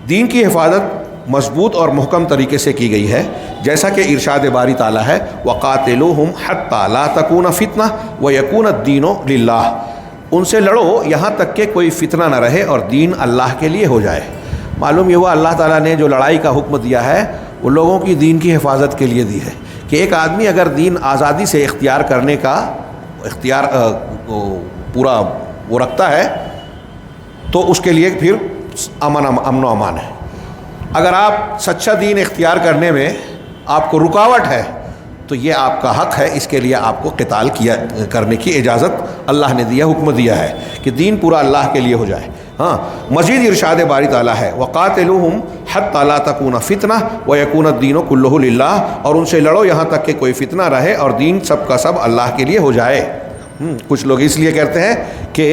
دین کی حفاظت مضبوط اور محکم طریقے سے کی گئی ہے، جیسا کہ ارشاد باری تعالیٰ ہے وَقَاتِلُوهُمْ حَتَّى لَا تَكُونَ فِتْنَةٌ وَيَكُونَ الدِّينُ لِلَّهِ، ان سے لڑو یہاں تک کہ کوئی فتنہ نہ رہے اور دین اللہ کے لیے ہو جائے. معلوم یہ ہوا اللہ تعالیٰ نے جو لڑائی کا حکم دیا ہے وہ لوگوں کی دین کی حفاظت کے لیے دی ہے، کہ ایک آدمی اگر دین آزادی سے اختیار کرنے کا اختیار پورا وہ رکھتا ہے تو اس کے لیے پھر امن و امان ہے. اگر آپ سچا دین اختیار کرنے میں آپ کو رکاوٹ ہے تو یہ آپ کا حق ہے، اس کے لیے آپ کو قتال کرنے کی اجازت اللہ نے دیا، حکم دیا ہے کہ دین پورا اللہ کے لیے ہو جائے. ہاں مزید ارشاد باری تعالیٰ ہے وَقَاتِلُوهُمْ حَتَّى لَا تَكُونَ فِتْنَةٌ وَيَكُونَ الدِّينُ كُلُّهُ لِلَّهِ، اور ان سے لڑو یہاں تک کہ کوئی فتنہ رہے اور دین سب کا سب اللہ کے لیے ہو جائے. کچھ لوگ اس لیے کہتے ہیں کہ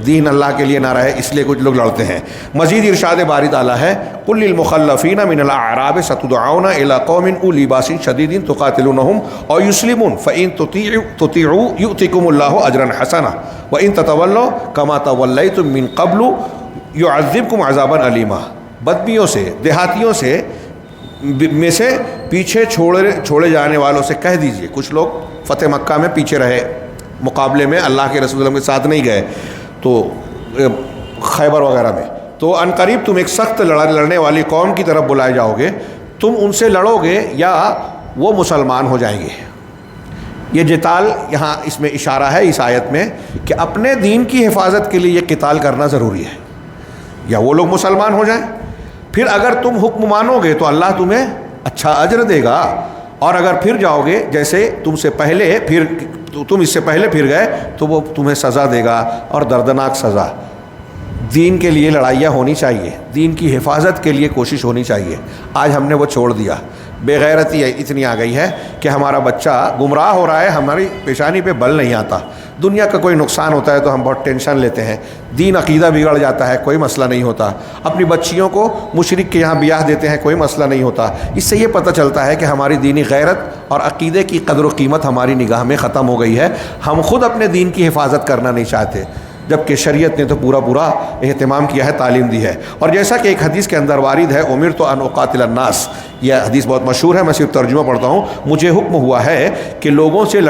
دین اللہ کے لیے نہ رہے، اس لیے کچھ لوگ لڑتے ہیں. مزید ارشاد باری تعالیٰ ہے قُلْ لِلْمُخَلَّفِينَ مِنَ الْأَعْرَابِ سَتُدْعَوْنَ إِلَىٰ قَوْمٍ أُولِي بَأْسٍ شَدِيدٍ تُقَاتِلُونَهُمْ أَوْ يُسْلِمُونَ فَإِن تُطِيعُوا يُؤْتِكُمُ اللَّهُ أَجْرًا حَسَنًا وَإِن تَتَوَلَّوْا كَمَا تَوَلَّيْتُم مِّن قَبْلُ يُعَذِّبْكُمْ عَذَابًا أَلِيمًا. بدبیوں سے، دیہاتیوں سے میں سے پیچھے چھوڑے جانے والوں سے کہہ دیجئے. کچھ لوگ فتح مکہ میں پیچھے رہے، مقابلے میں اللہ کے رسول کے ساتھ نہیں گئے تو خیبر وغیرہ میں، تو ان قریب تم ایک سخت لڑنے والی قوم کی طرف بلائے جاؤ گے، تم ان سے لڑو گے یا وہ مسلمان ہو جائیں گے. یہ جتال یہاں اس میں اشارہ ہے اس آیت میں کہ اپنے دین کی حفاظت کے لیے یہ قتال کرنا ضروری ہے، یا وہ لوگ مسلمان ہو جائیں. پھر اگر تم حکم مانو گے تو اللہ تمہیں اچھا اجر دے گا، اور اگر پھر جاؤ گے جیسے تم اس سے پہلے پھر گئے تو وہ تمہیں سزا دے گا، اور دردناک سزا. دین کے لیے لڑائیاں ہونی چاہیے، دین کی حفاظت کے لیے کوشش ہونی چاہیے. آج ہم نے وہ چھوڑ دیا. بے غیرتی اتنی آ گئی ہے کہ ہمارا بچہ گمراہ ہو رہا ہے، ہماری پیشانی پہ بل نہیں آتا. دنیا کا کوئی نقصان ہوتا ہے تو ہم بہت ٹینشن لیتے ہیں، دین عقیدہ بگڑ جاتا ہے کوئی مسئلہ نہیں ہوتا. اپنی بچیوں کو مشرک کے یہاں بیاہ دیتے ہیں، کوئی مسئلہ نہیں ہوتا. اس سے یہ پتہ چلتا ہے کہ ہماری دینی غیرت اور عقیدے کی قدر و قیمت ہماری نگاہ میں ختم ہو گئی ہے. ہم خود اپنے دین کی حفاظت کرنا نہیں چاہتے، جبکہ شریعت نے تو پورا اہتمام کیا ہے، تعلیم دی ہے. اور جیسا کہ ایک حدیث کے اندر وارد ہے امرت ان اقاتل الناس، یہ حدیث بہت مشہور ہے، میں صرف ترجمہ پڑھتا ہوں. مجھے حکم ہوا ہے لوگوں سے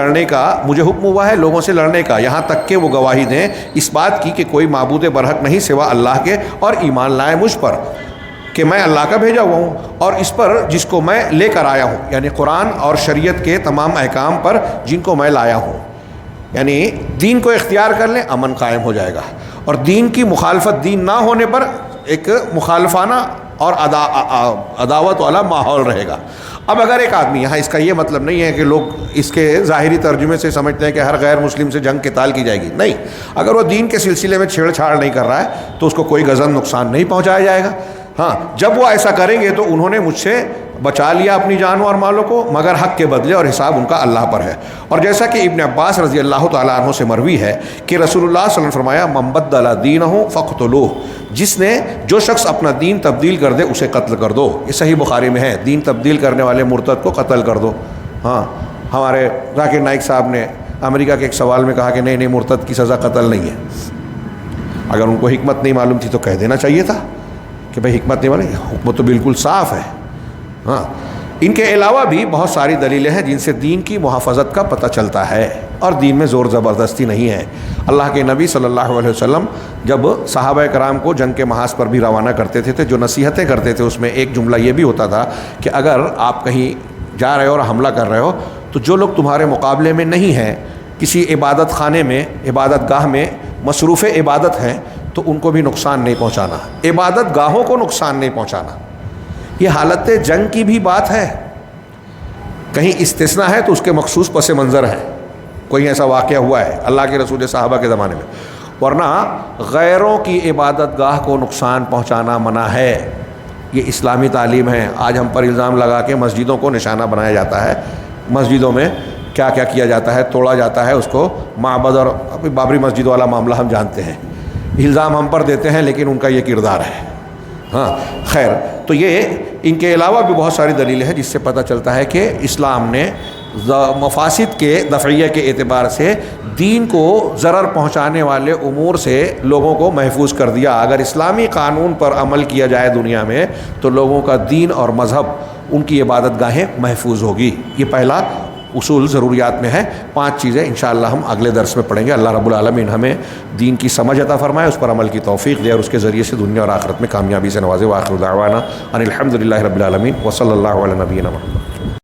لڑنے کا یہاں تک کہ وہ گواہی دیں اس بات کی کہ کوئی معبود برحق نہیں سوا اللہ کے، اور ایمان لائے مجھ پر کہ میں اللہ کا بھیجا ہوا ہوں، اور اس پر جس کو میں لے کر آیا ہوں، یعنی قرآن اور شریعت کے تمام احکام پر جن کو میں لایا ہوں. یعنی دین کو اختیار کر لیں، امن قائم ہو جائے گا. اور دین کی مخالفت، دین نہ ہونے پر ایک مخالفانہ اور عداوت والا ماحول رہے گا. اب اگر ایک آدمی، یہاں اس کا یہ مطلب نہیں ہے کہ لوگ اس کے ظاہری ترجمے سے سمجھتے ہیں کہ ہر غیر مسلم سے جنگ قتال کی جائے گی. نہیں، اگر وہ دین کے سلسلے میں چھیڑ چھاڑ نہیں کر رہا ہے تو اس کو کوئی غزن نقصان نہیں پہنچایا جائے گا. ہاں، جب وہ ایسا کریں گے تو انہوں نے مجھ سے بچا لیا اپنی جانوں اور مالوں کو، مگر حق کے بدلے، اور حساب ان کا اللہ پر ہے. اور جیسا کہ ابن عباس رضی اللہ تعالیٰ عنہ سے مروی ہے کہ رسول اللہ صلی اللہ علیہ وسلم فرمایا من بدل دینہ فاقتلوہ، جو شخص اپنا دین تبدیل کر دے اسے قتل کر دو. یہ صحیح بخاری میں ہے، دین تبدیل کرنے والے مرتد کو قتل کر دو. ہاں، ہمارے ذاکر نائک صاحب نے امریکہ کے ایک سوال میں کہا کہ نہیں مرتد کی سزا قتل نہیں ہے. اگر ان کو حکمت نہیں معلوم تھی تو کہہ دینا چاہیے تھا کہ بھائی حکمت نہیں معلوم، حکمت تو بالکل صاف ہے. ہاں، ان کے علاوہ بھی بہت ساری دلیلیں ہیں جن سے دین کی محافظت کا پتہ چلتا ہے، اور دین میں زور زبردستی نہیں ہے. اللہ کے نبی صلی اللہ علیہ وسلم جب صحابہ کرام کو جنگ کے محاذ پر بھی روانہ کرتے تھے جو نصیحتیں کرتے تھے اس میں ایک جملہ یہ بھی ہوتا تھا کہ اگر آپ کہیں جا رہے ہو اور حملہ کر رہے ہو تو جو لوگ تمہارے مقابلے میں نہیں ہیں، کسی عبادت خانے میں، عبادت گاہ میں مصروف عبادت ہیں، تو ان کو بھی نقصان نہیں پہنچانا، عبادت گاہوں کو نقصان نہیں پہنچانا. یہ حالت جنگ کی بھی بات ہے، کہیں استثناء ہے تو اس کے مخصوص پس منظر ہے، کوئی ایسا واقعہ ہوا ہے اللہ کے رسول صحابہ کے زمانے میں، ورنہ غیروں کی عبادت گاہ کو نقصان پہنچانا منع ہے. یہ اسلامی تعلیم ہے. آج ہم پر الزام لگا کے مسجدوں کو نشانہ بنایا جاتا ہے، مسجدوں میں کیا کیا کیا جاتا ہے، توڑا جاتا ہے اس کو. معبد اور بابری مسجد والا معاملہ ہم جانتے ہیں، الزام ہم پر دیتے ہیں لیکن ان کا یہ کردار ہے. ہاں خیر، تو یہ ان کے علاوہ بھی بہت ساری دلیلیں ہیں جس سے پتہ چلتا ہے کہ اسلام نے مفاسد کے دفعیہ کے اعتبار سے دین کو ضرر پہنچانے والے امور سے لوگوں کو محفوظ کر دیا۔ اگر اسلامی قانون پر عمل کیا جائے دنیا میں تو لوگوں کا دین اور مذہب، ان کی عبادت گاہیں محفوظ ہوگی۔ یہ پہلا اصول ضروریات میں ہے۔ 5 چیزیں انشاءاللہ ہم اگلے درس میں پڑھیں گے۔ اللہ رب العالمین ہمیں دین کی سمجھ عطا فرمائے، اس پر عمل کی توفیق دے اور اس کے ذریعے سے دنیا اور آخرت میں کامیابی سے نوازے۔ وآخر دعوانا ان الحمد للہ رب العالمین وصلی اللہ علی نبینا محمد۔